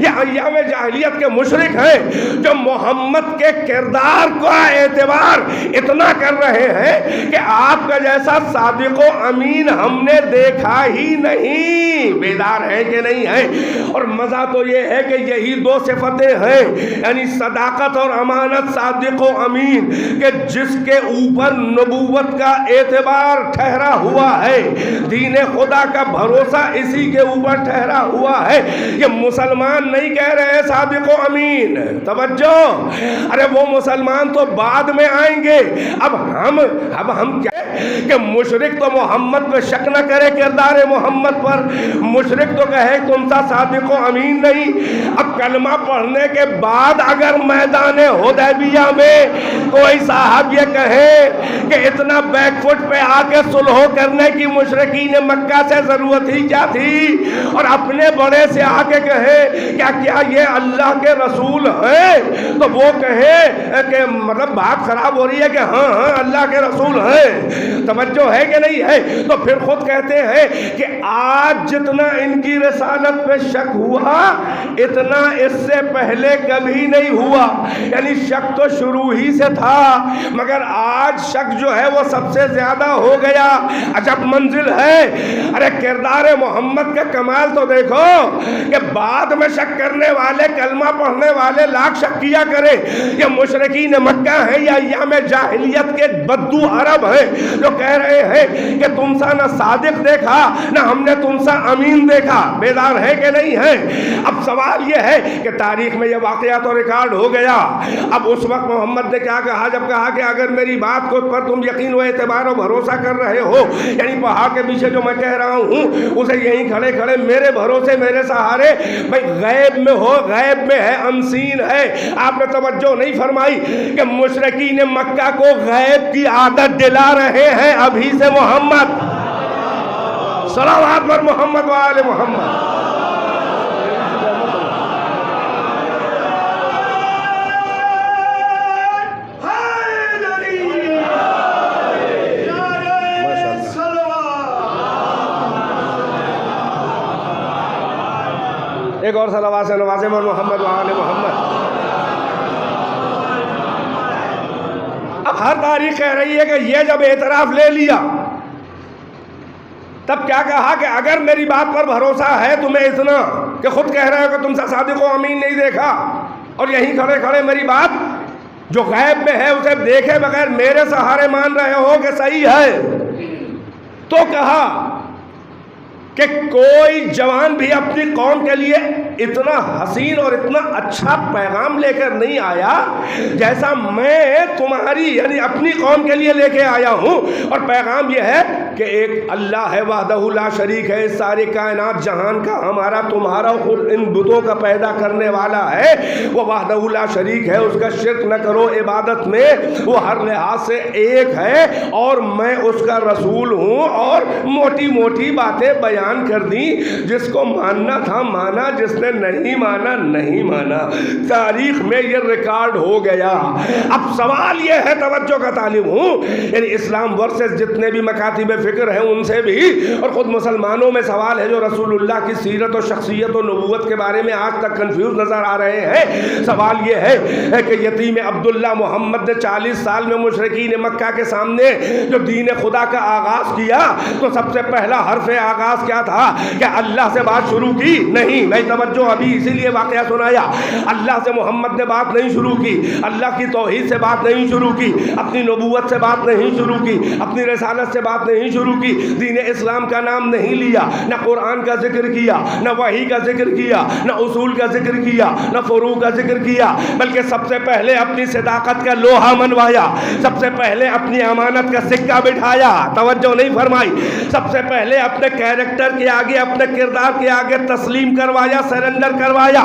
یہ ایام جاہلیت کے مشرک ہیں جو محمد کے کردار کا اعتبار اتنا کر رہے ہیں کہ آپ کا جیسا صادق و امین ہم نے دیکھا ہی نہیں۔ بیدار ہے کہ نہیں ہے؟ اور مزہ تو یہ ہے کہ یہی دو صفتیں ہیں، یعنی صداقت اور امانت، صادق و امین، کہ جس کے اوپر نبوت کا اعتبار ٹھہرا ہوا ہے، دین خدا کا بھروسہ اسی کے اوپر ٹھہرا ہوا ہے۔ یہ مسلمان نہیں کہہ رہے صادق و امین، توجہ، ارے وہ مسلمان تو بعد میں آئیں گے، اب ہم کیا کہ مشرک تو محمد پہ شک نہ کرے کردار محمد پر، مشرک تو کہے تم سا صادق و امین نہیں، اب کلمہ پڑھنے کے بعد اگر میدان حدیبیہ میں کوئی صاحب یہ کہے کہ اتنا بیک فٹ پہ آ کے صلح کرنے کی مشرکین مکہ سے ضرورت ہی کیا تھی، اور اپنے بڑے سے آ کے کہے کیا یہ اللہ کے رسول ہیں، تو وہ کہے کہ مطلب بات خراب ہو رہی ہے کہ ہاں اللہ کے رسول ہیں، توجہ ہے کہ نہیں ہے؟ تو پھر خود کہتے ہیں کہ آج جتنا ان کی رسالت پہ شک ہوا اتنا اس سے پہلے کبھی نہیں ہوا، یعنی شک تو شروع ہی سے تھا مگر آج شک جو ہے وہ سب سے زیادہ ہو گیا۔ عجب منزل ہے، ارے کردار محمد کا کمال تو دیکھو کہ بعد میں شک کرنے والے، کلمہ پڑھنے والے لاکھ شک کیا کرے، یہ مشرکین مکہ ہیں یا ایام جاہلیت کے بدو عرب ہیں جو کہہ رہے ہیں کہ تم سا نہ صادق دیکھا نہ ہم نے تم سا امین دیکھا۔ بیدار ہے کہ نہیں ہے؟ اب سوال یہ ہے کہ تاریخ میں یہ واقعہ تو ریکارڈ ہو گیا، اب اس وقت محمد نے کیا کہا جب کہا کہ اگر میری بات کو پر تم یقین و اعتبار و بھروسہ کر رہے ہو، یعنی پہاڑ کے پیچھے جو میں کہہ رہا ہوں اسے یہیں کھڑے کھڑے میرے بھروسے میرے سہارے، بھئی غیب میں ہو، غیب میں ہے، انسین ہے۔ آپ نے توجہ نہیں فرمائی کہ مشرکین مکہ کو غیب کی عادت دلا رہے ہیں ابھی سے محمد، صلوات پر محمد و آل محمد۔ ایک اور صلوات سے نوازیں محمد وآل محمد۔ اب ہر تاریخ کہہ رہی ہے کہ یہ جب اعتراف لے لیا تب کیا کہا کہ اگر میری بات پر بھروسہ ہے تمہیں اتنا کہ خود کہہ رہے ہو کہ تم سے صادق و امین نہیں دیکھا اور یہیں کھڑے کھڑے میری بات جو غیب میں ہے اسے دیکھے بغیر میرے سہارے مان رہے ہو کہ صحیح ہے، تو کہا کہ کوئی جوان بھی اپنی قوم کے لیے اتنا حسین اور اتنا اچھا پیغام لے کر نہیں آیا جیسا میں تمہاری یعنی اپنی قوم کے لیے لے کے آیا ہوں، اور پیغام یہ ہے کہ ایک اللہ ہے وحدہ لا شریک ہے، اس ساری کائنات جہان کا ہمارا تمہارا خود ان بتوں کا پیدا کرنے والا ہے، وہ وحدہ لا شریک ہے، اس کا شرک نہ کرو عبادت میں، وہ ہر لحاظ سے ایک ہے اور میں اس کا رسول ہوں، اور موٹی موٹی باتیں بیان کر دی، جس کو ماننا تھا مانا، جس نے نہیں مانا نہیں مانا، تاریخ میں یہ ریکارڈ ہو گیا۔ اب سوال یہ ہے، توجہ کا طالب ہوں، یعنی اسلام ورسز جتنے بھی مکاتب فکر ہیں ان سے بھی اور خود مسلمانوں میں سوال ہے جو رسول اللہ کی سیرت و شخصیت و نبوت کے بارے میں آج تک کنفیوز نظر آ رہے ہیں۔ سوال یہ ہے کہ یتیم عبداللہ محمد نے 40 سال میں مشرکین مکہ کے سامنے جو دین خدا کا آغاز کیا تو سب سے پہلا حرف آغاز کیا تھا کہ اللہ سے بات شروع کی نہیں، میں توجہ ابھی اسی لیے واقعہ سنایا، اللہ سے محمد نے بات نہیں شروع کی، اللہ کی توحید سے بات نہیں شروع کی، اپنی نبوت سے بات نہیں شروع کی، اپنی رسالت سے بات نہیں شروع کی، دین اسلام کا نام نہیں لیا، نہ قرآن کا ذکر کیا، نہ وحی کا ذکر کیا، نہ اصول کا ذکر کیا، نہ فروع کا ذکر کیا، بلکہ سب سے پہلے اپنی صداقت کا لوہا منوایا، سب سے پہلے اپنی امانت کا سکہ بٹھایا، توجہ نہیں فرمائی، سب سے پہلے اپنے کیریکٹر کے آگے اپنے کردار کے آگے تسلیم کروایا، سرنڈر کروایا،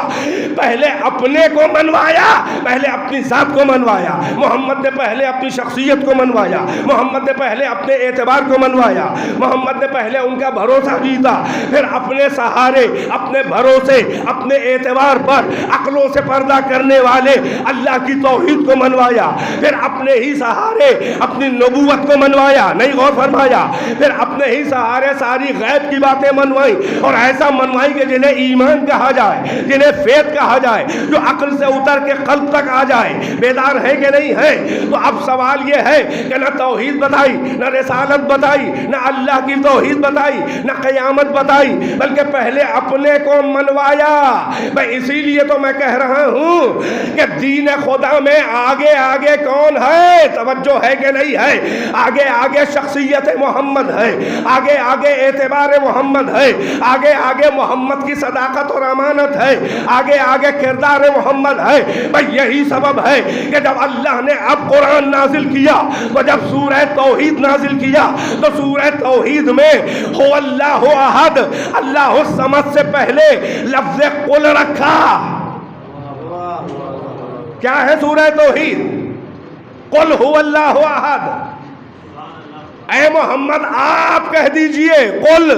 پہلے اپنے کو منوایا، پہلے اپنی ذات کو منوایا، محمد نے پہلے اپنی شخصیت کو منوایا، محمد نے پہلے اپنے اعتبار کو منوایا، محمد نے پہلے ان کا بھروسہ جیتا، پھر اپنے سہارے، اپنے بھروسے، اپنے اعتبار پر عقلوں سے پردہ کرنے والے اللہ کی توحید کو منوایا، پھر اپنے ہی سہارے اپنی نبوت کو منوایا، نہیں غور فرمایا، پھر اپنے ہی سہارے ساری غیب کی باتیں منوائی، اور ایسا منوائی کہ جنہیں ایمان کہا جائے، جنہیں فیت کہا جائے، جو عقل سے اتر کے قلب تک آ جائے، بیدار ہے کہ نہیں ہے؟ تو اب سوال یہ ہے کہ نہ توحید بتائی، نہ رسالت بتائی، نہ اللہ کی توحید بتائی، نہ قیامت بتائی، بلکہ پہلے اپنے کو منوایا۔ میں اسی لیے تو میں کہہ رہا ہوں کہ دین خدا میں آگے آگے کون ہے؟ توجہ ہے کہ نہیں ہے؟ آگے آگے شخصیت محمد ہے، آگے آگے اعتبار محمد ہے، آگے آگے محمد کی صداقت اور امانت ہے، آگے آگے کردار محمد ہے۔ بھئی یہی سبب ہے کہ جب اللہ نے اب قرآن نازل کیا تو جب سورہ توحید نازل کیا تو سورہ توحید میں ہو اللہ احد، اللہ الصمد سے پہلے لفظ قل رکھا۔ کیا ہے سورہ توحید؟ قل هو اللہ احد۔ اے محمد آپ کہہ دیجئے قل،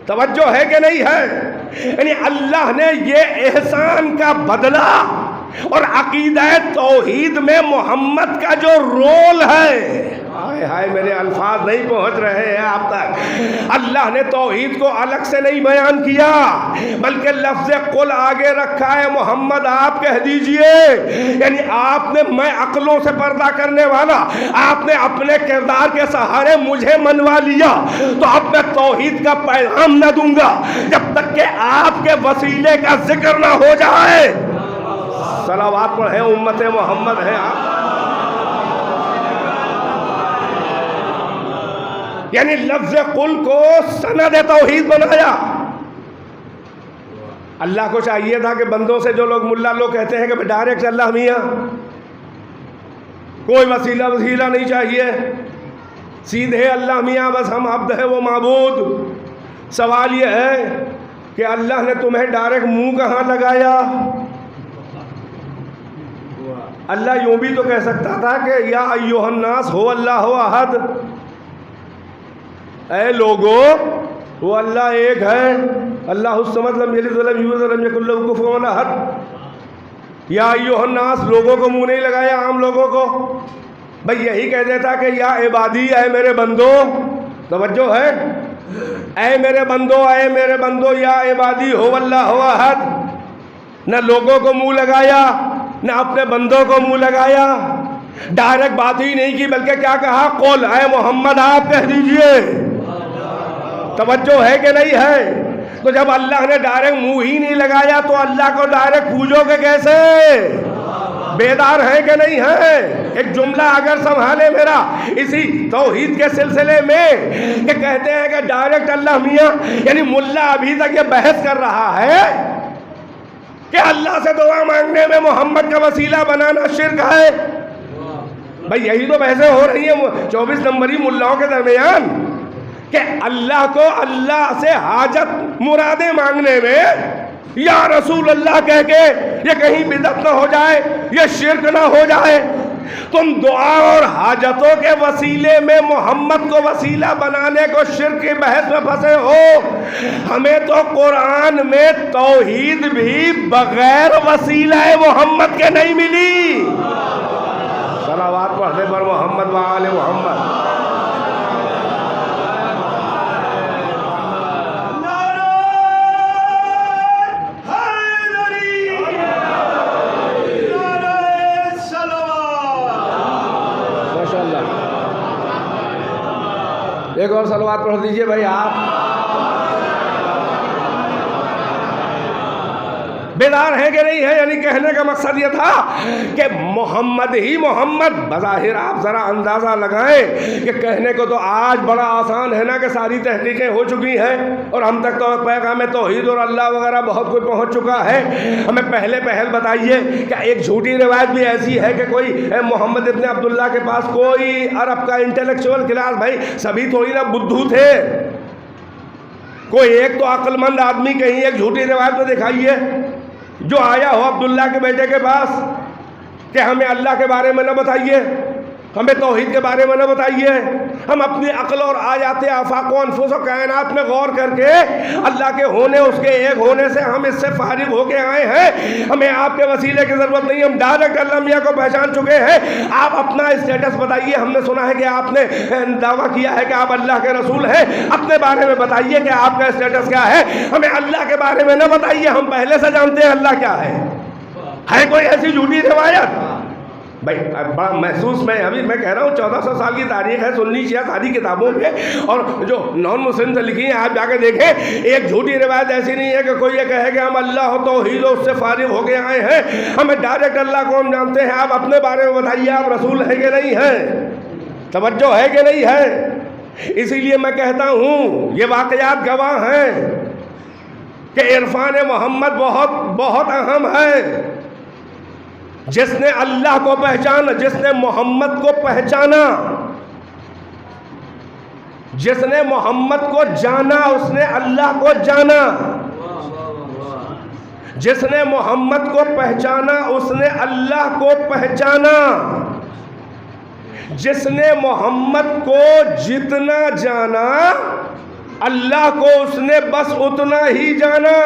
توجہ ہے کہ نہیں ہے؟ یعنی اللہ نے یہ احسان کا بدلہ اور عقیدہ توحید میں محمد کا جو رول ہے، ہائے ہائے میرے الفاظ نہیں پہنچ رہے ہیں آپ تک، اللہ نے توحید کو الگ سے نہیں بیان کیا بلکہ لفظ قل آگے رکھا ہے، محمد آپ کہہ دیجئے۔ یعنی آپ نے، میں عقلوں سے پردہ کرنے والا، آپ نے اپنے کردار کے سہارے مجھے منوا لیا، تو اب میں توحید کا پیغام نہ دوں گا جب تک کہ آپ کے وسیلے کا ذکر نہ ہو جائے۔ صلوات پڑھیں، امت محمد ہیں آپ۔ یعنی لفظ قل کو سند توحید بنایا۔ اللہ کو چاہیے تھا کہ بندوں سے جو لوگ ملا لوگ کہتے ہیں کہ ڈائریکٹ اللہ میاں، کوئی وسیلہ نہیں چاہیے، سیدھے اللہ میاں بس ہم عبد ہے وہ معبود۔ سوال یہ ہے کہ اللہ نے تمہیں ڈائریکٹ منہ کہاں لگایا؟ اللہ یوں بھی تو کہہ سکتا تھا کہ یا ایھا الناس ہو اللہ احد، اے لوگو وہ اللہ ایک ہے، اللہ الصمد لم یلد ولم یولد ولم یکن لہ کفوا احد۔ یا ایھا الناس، لوگوں کو منہ نہیں لگایا، عام لوگوں کو، بھئی یہی کہہ دیتا کہ یا عبادی، اے میرے بندو، توجہ ہے، اے میرے بندو یا عبادی ہو اللہ ہو احد، نہ لوگوں کو منہ لگایا نہ اپنے بندوں کو منہ لگایا، ڈائریکٹ بات ہی نہیں کی، بلکہ کیا کہا؟ قل، اے محمد آپ کہہ دیجئے۔ توجہ ہے کہ نہیں ہے؟ تو جب اللہ نے ڈائریکٹ منہ ہی نہیں لگایا تو اللہ کو ڈائریکٹ پوجو گے کیسے؟ بیدار ہے کہ نہیں ہے؟ ایک جملہ اگر سنبھالے میرا اسی توحید کے سلسلے میں کہ کہتے ہیں کہ ڈائریکٹ اللہ میاں، یعنی ملا ابھی تک یہ بحث کر رہا ہے کہ اللہ سے دعا مانگنے میں محمد کا وسیلہ بنانا شرک ہے۔ بھئی یہی تو بحثیں ہو رہی ہیں 24 نمبری ملاؤں کے درمیان کہ اللہ کو اللہ سے حاجت مرادیں مانگنے میں یا رسول اللہ کہہ کے یہ کہیں بدعت نہ ہو جائے، یہ شرک نہ ہو جائے۔ تم دعا اور حاجتوں کے وسیلے میں محمد کو وسیلہ بنانے کو شرک کی بحث میں پھنسے ہو۔ ہمیں تو قرآن میں توحید بھی بغیر وسیلہ محمد کے نہیں ملی۔ صلوات پڑھنے پر محمد و آل محمد۔ ایک اور صلوات پڑھ دیجئے بھائی آپ۔ بیدار ہے کہ نہیں ہے؟ یعنی کہنے کا مقصد یہ تھا کہ محمد ہی محمد، بظاہر آپ ذرا اندازہ لگائیں کہ کہنے کو تو آج بڑا آسان ہے نا کہ ساری تحقیقیں ہو چکی ہیں اور ہم تک تو پیغام توحید اور اللہ وغیرہ بہت کچھ پہنچ چکا ہے۔ ہمیں پہل بتائیے کہ ایک جھوٹی روایت بھی ایسی ہے کہ کوئی محمد ابن عبداللہ کے پاس کوئی عرب کا انٹلیکچوئل کلاس، بھائی سبھی تھوڑی نا بدھو تھے، کوئی ایک تو عقل مند آدمی کہیں ایک جھوٹی روایت میں دکھائیے جو آیا ہو عبداللہ کے بیٹے کے پاس کہ ہمیں اللہ کے بارے میں نہ بتائیے، ہمیں توحید کے بارے میں نہ بتائیے، ہم اپنی عقل اور آیات آفاق و انفس و کائنات میں غور کر کے اللہ کے ہونے، اس کے ایک ہونے سے ہم اس سے فارغ ہو کے آئے ہیں، ہمیں آپ کے وسیلے کی ضرورت نہیں، ہم ڈائریکٹ اللہ میاں کو پہچان چکے ہیں۔ آپ اپنا اسٹیٹس بتائیے، ہم نے سنا ہے کہ آپ نے دعویٰ کیا ہے کہ آپ اللہ کے رسول ہیں، اپنے بارے میں بتائیے کہ آپ کا اسٹیٹس کیا ہے، ہمیں اللہ کے بارے میں نہ بتائیے، ہم پہلے سے جانتے ہیں اللہ کیا ہے کوئی ایسی جھوٹی روایت؟ بھائی بڑا محسوس میں کہہ رہا ہوں 1400 سال کی تاریخ ہے سنی شیعہ ساری کتابوں میں، اور جو نان مسلم سے لکھی ہیں آپ جا کے دیکھیں، ایک جھوٹی روایت ایسی نہیں ہے کہ کوئی یہ کہے کہ ہم اللہ و توحید اس سے فارغ ہو کے آئے ہیں، ہمیں ڈائریکٹ اللہ کو ہم جانتے ہیں۔ آپ اپنے بارے میں بتائیے آپ رسول ہیں کہ نہیں ہیں؟ توجہ ہے کہ نہیں ہے؟ اسی لیے میں کہتا ہوں یہ واقعات گواہ ہیں کہ عرفان محمد بہت بہت اہم ہے۔ جس نے اللہ کو پہچانا، جس نے محمد کو پہچانا، جس نے محمد کو جانا اس نے اللہ کو جانا، جس نے محمد کو پہچانا اس نے اللہ کو پہچانا، جس نے محمد کو جتنا جانا اللہ کو اس نے بس اتنا ہی جانا۔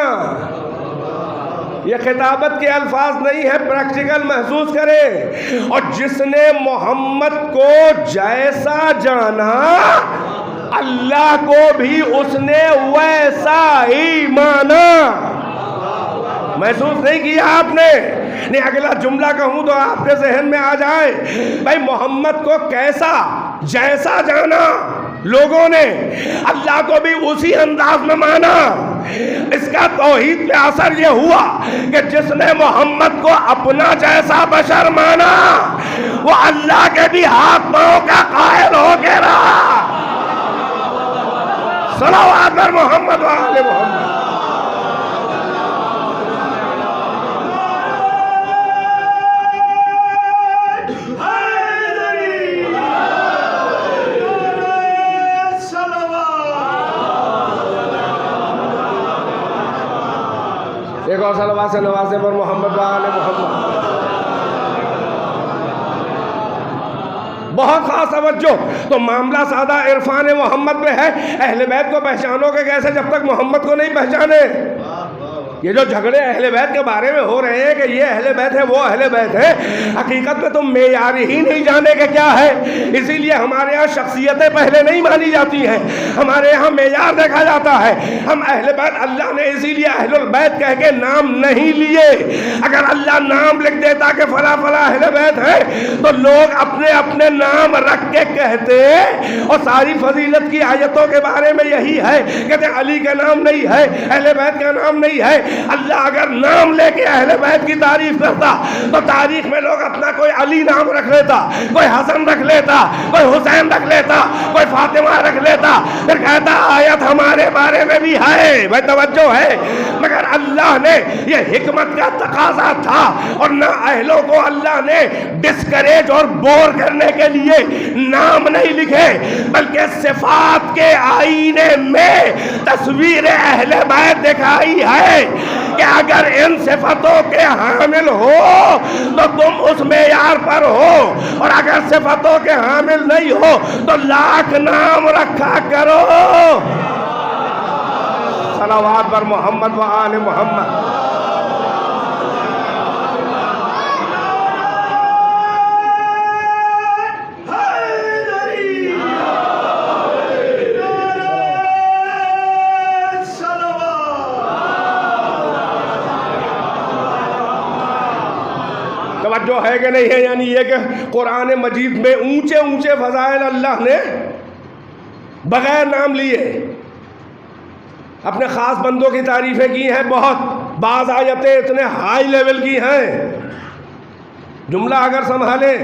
یہ خطابت کے الفاظ نہیں ہے، پریکٹیکل محسوس کریں۔ اور جس نے محمد کو جیسا جانا اللہ کو بھی اس نے ویسا ہی مانا۔ محسوس نہیں کیا آپ نے؟ نہیں اگلا جملہ کہوں تو آپ کے ذہن میں آ جائے، بھائی محمد کو کیسا جیسا جانا لوگوں نے، اللہ کو بھی اسی انداز میں مانا۔ اس کا توحید پہ اثر یہ ہوا کہ جس نے محمد کو اپنا جیسا بشر مانا وہ اللہ کے بھی ہاتھ پاؤں کا قائل ہو کے رہا۔ صلوات پر محمد و آل محمد۔ ایک اور صلوات سے نوازے پر محمد و آل محمد۔ بہت خاص توجہ۔ تو معاملہ سادہ عرفان محمد پہ ہے، اہل بیت کو پہچانو گے کیسے جب تک محمد کو نہیں پہچانے؟ یہ جو جھگڑے اہل بیت کے بارے میں ہو رہے ہیں کہ یہ اہل بیت ہے وہ اہل بیت ہے، حقیقت میں تم معیار ہی نہیں جانے کہ کیا ہے۔ اسی لیے ہمارے ہاں شخصیتیں پہلے نہیں مانی جاتی ہیں، ہمارے ہاں معیار دیکھا جاتا ہے۔ ہم اہل بیت، اللہ نے اسی لیے اہل البیت کہہ کے نام نہیں لیے۔ اگر اللہ نام لکھ دیتا کہ فلاں فلاں اہل بیت ہے تو لوگ اپنے اپنے نام رکھ کے کہتے، اور ساری فضیلت کی آیتوں کے بارے میں یہی ہے، کہتے ہیں علی کا نام نہیں ہے، اہل بیت کا نام نہیں ہے۔ اللہ اگر نام لے کے اہل بیت کی تعریف کرتا تو تاریخ میں لوگ اپنا کوئی علی نام رکھ لیتا، کوئی حسن رکھ لیتا، کوئی حسین رکھ لیتا، کوئی فاطمہ رکھ لیتا، پھر کہتا آیت ہمارے بارے میں بھی ہے، بھائی توجہ ہے۔ مگر اللہ نے، یہ حکمت کا تقاضا تھا، اور نہ اہلوں کو اللہ نے ڈسکریج اور بور کرنے کے لیے نام نہیں لکھے، بلکہ صفات کے آئینے میں تصویر اہل بیت دکھائی ہے کہ اگر ان صفتوں کے حامل ہو تو تم اس معیار پر ہو، اور اگر صفتوں کے حامل نہیں ہو تو لاکھ نام رکھا کرو۔ صلوات بر محمد و آل محمد۔ توجہ ہے کہ نہیں ہے؟ یعنی یہ کہ قرآن مجید میں اونچے اونچے فضائل اللہ نے بغیر نام لیے اپنے خاص بندوں کی تعریفیں کی ہیں بہت۔ بعض آیتیں اتنے ہائی لیول کی ہیں، جملہ اگر سنبھالیں،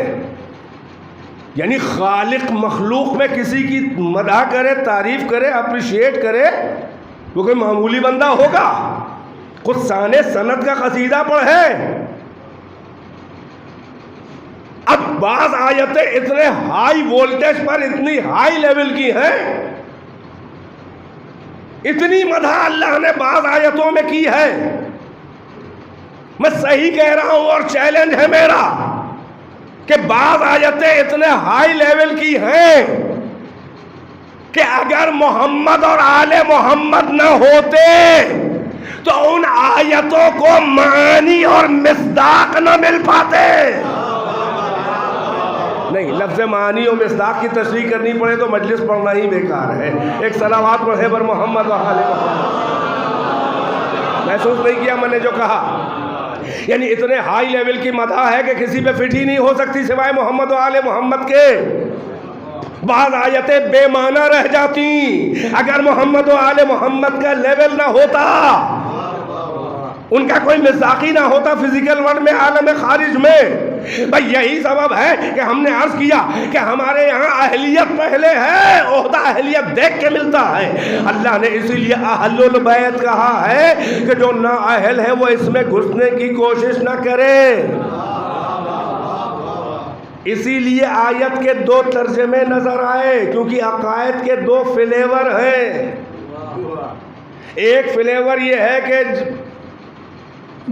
یعنی خالق مخلوق میں کسی کی مدح کرے، تعریف کرے، اپریشیٹ کرے، وہ کوئی معمولی بندہ ہوگا؟ خود سانے سند کا قصیدہ پڑھے۔ اب بعض آیتیں اتنے ہائی وولٹیج پر، اتنی ہائی لیول کی ہیں، اتنی مدح اللہ نے بعض آیتوں میں کی ہے۔ میں صحیح کہہ رہا ہوں اور چیلنج ہے میرا کہ بعض آیتیں اتنے ہائی لیول کی ہیں کہ اگر محمد اور آل محمد نہ ہوتے تو ان آیتوں کو معنی اور مصداق نہ مل پاتے۔ نہیں، لفظ معنی و مصداق کی تشریح کرنی پڑے تو مجلس پڑھنا ہی بیکار ہے۔ ایک صلوات پڑھے بر محمد و آل محمد۔ محسوس نہیں کیا میں نے جو کہا؟ یعنی اتنے ہائی لیول کی مدح ہے کہ کسی پہ فٹ ہی نہیں ہو سکتی سوائے محمد و آل محمد کے۔ بعض آیتیں بے معنی رہ جاتی اگر محمد و آل محمد کا لیول نہ ہوتا، ان کا کوئی مصداقی نہ ہوتا فزیکل ورلڈ میں، عالم خارج میں۔ بھئی یہی سبب ہے کہ ہم نے عرض کیا کہ ہمارے یہاں اہلیت پہلے ہے، عہدہ اہلیت دیکھ کے ملتا ہے۔ اللہ نے اسی لیے اہل البیت کہا ہے کہ جو نا اہل ہے وہ اس میں گھسنے کی کوشش نہ کرے۔ اسی لیے آیت کے دو ترجمے نظر آئے، کیونکہ عقائد کے دو فلیور ہیں۔ ایک فلیور یہ ہے کہ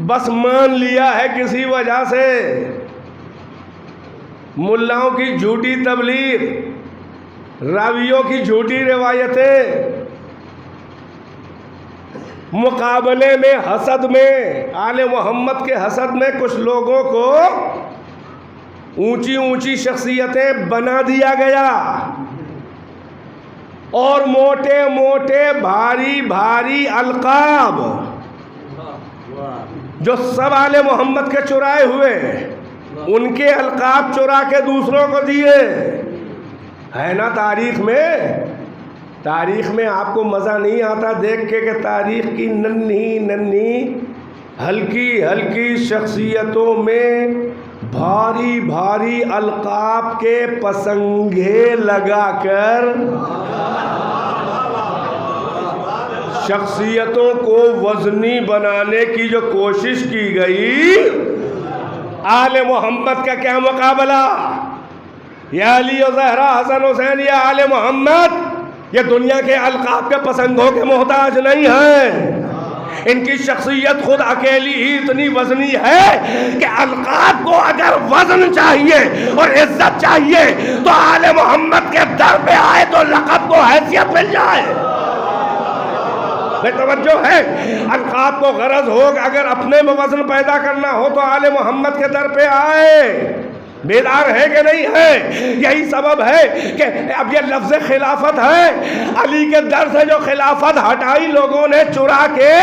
بس مان لیا ہے کسی وجہ سے، ملاؤں کی جھوٹی تبلیغ، راویوں کی جھوٹی روایتیں، مقابلے میں حسد میں، آل محمد کے حسد میں کچھ لوگوں کو اونچی اونچی شخصیتیں بنا دیا گیا، اور موٹے موٹے بھاری بھاری القاب جو سب آل محمد کے چرائے ہوئے، ان کے القاب چرا کے دوسروں کو دیے۔ ہے نا تاریخ میں آپ کو مزہ نہیں آتا دیکھ کے کہ تاریخ کی ننھی ننھی ہلکی ہلکی شخصیتوں میں بھاری بھاری القاب کے پسنگھے لگا کر شخصیتوں کو وزنی بنانے کی جو کوشش کی گئی، آل محمد کا کیا مقابلہ؟ یا علی و زہرا، حسن حسین، یا آل محمد، یہ دنیا کے القاب کے پسنگوں کے محتاج نہیں ہیں۔ ان کی شخصیت خود اکیلی ہی اتنی وزنی ہے کہ القاب کو اگر وزن چاہیے اور عزت چاہیے تو آل محمد کے در پہ آئے تو لقب کو حیثیت مل جائے۔ بے توجہ ہے؟ القاب کو غرض ہو کہ اگر اپنے میں وزن پیدا کرنا ہو تو آل محمد کے در پہ آئے. بیدار ہے کہ نہیں ہے؟ یہی سبب ہے کہ اب یہ لفظ خلافت ہے، علی کے در سے جو خلافت ہٹائی لوگوں نے چرا کے،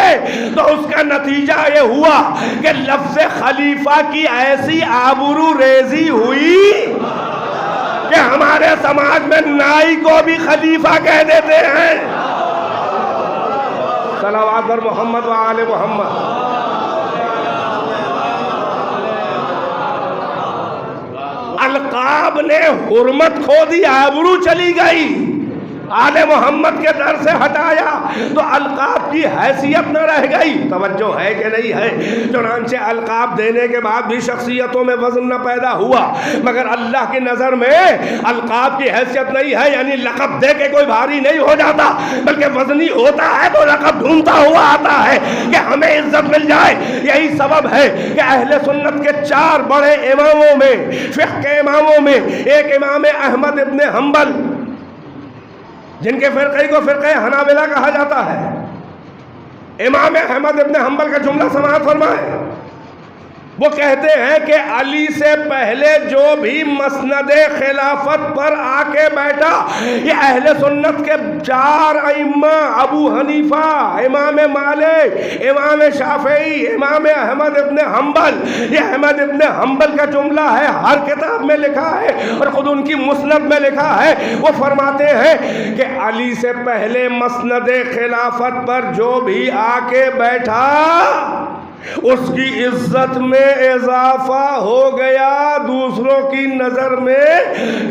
تو اس کا نتیجہ یہ ہوا کہ لفظ خلیفہ کی ایسی آبرو ریزی ہوئی کہ ہمارے سماج میں نائی کو بھی خلیفہ کہہ دیتے ہیں. صلوات بر محمد و آل محمد. القاب نے حرمت کھو دی، آبرو چلی گئی. آل محمد کے در سے ہٹایا تو القاب کی حیثیت نہ رہ گئی. توجہ ہے کہ نہیں ہے؟ چنانچہ القاب دینے کے بعد بھی شخصیتوں میں وزن نہ پیدا ہوا، مگر اللہ کی نظر میں القاب کی حیثیت نہیں ہے. یعنی لقب دے کے کوئی بھاری نہیں ہو جاتا، بلکہ وزنی ہوتا ہے تو لقب ڈھونڈتا ہوا آتا ہے کہ ہمیں عزت مل جائے. یہی سبب ہے کہ اہل سنت کے 4 بڑے اماموں میں، فقہ کے اماموں میں، ایک امام احمد ابن حنبل، جن کے فرقے کو فرقہ حنابلہ کہا جاتا ہے، امام احمد ابن حنبل کا جملہ سماعت فرمائے. وہ کہتے ہیں کہ علی سے پہلے جو بھی مسند خلافت پر آ کے بیٹھا، یہ اہل سنت کے 4 ائمہ، ابو حنیفہ، امام مالک، امام شافعی، امام احمد ابن حنبل، یہ احمد ابن حنبل کا جملہ ہے، ہر کتاب میں لکھا ہے اور خود ان کی مسند میں لکھا ہے. وہ فرماتے ہیں کہ علی سے پہلے مسند خلافت پر جو بھی آ کے بیٹھا، اس کی عزت میں اضافہ ہو گیا دوسروں کی نظر میں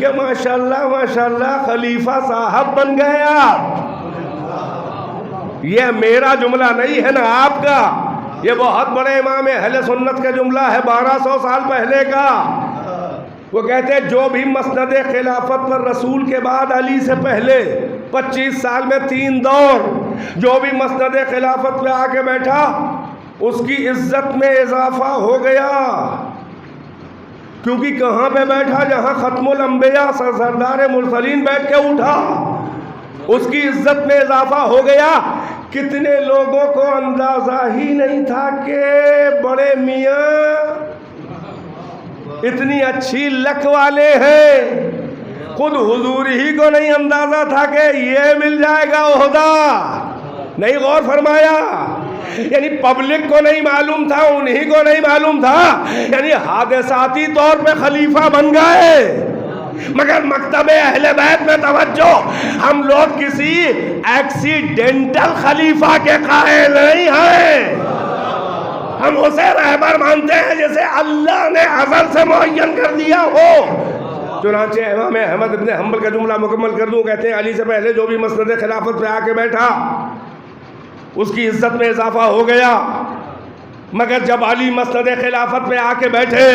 کہ ماشاءاللہ ماشاءاللہ خلیفہ صاحب بن گیا. یہ میرا جملہ نہیں ہے نا آپ کا، یہ بہت بڑے امام اہل سنت کا جملہ ہے 1200 سال پہلے کا. وہ کہتے ہیں جو بھی مسند خلافت پر رسول کے بعد علی سے پہلے 25 سال میں 3 دور جو بھی مسند خلافت پہ آ کے بیٹھا، اس کی عزت میں اضافہ ہو گیا. کیونکہ کہاں پہ بیٹھا؟ جہاں ختم الانبیاء سردار مرسلین بیٹھ کے اٹھا، اس کی عزت میں اضافہ ہو گیا. کتنے لوگوں کو اندازہ ہی نہیں تھا کہ بڑے میاں اتنی اچھی لک والے ہیں. خود حضور ہی کو نہیں اندازہ تھا کہ یہ مل جائے گا عہدہ. نہیں غور فرمایا؟ یعنی پبلک کو نہیں معلوم تھا، انہی کو نہیں معلوم تھا، یعنی حادثاتی طور پہ خلیفہ بن گئے. مگر مکتب اہل بیت میں توجہ، ہم لوگ کسی ایکسیڈنٹل خلیفہ کے قائل نہیں ہیں. ہم اسے رہبر مانتے ہیں جسے اللہ نے ازل سے معین کر دیا ہو. چنانچہ امام احمد ابن حنبل کا جملہ مکمل کر دوں. کہتے ہیں علی سے پہلے جو بھی مسند خلافت پہ آ کے بیٹھا، اس کی عزت میں اضافہ ہو گیا. مگر جب علی مسند خلافت پہ آ کے بیٹھے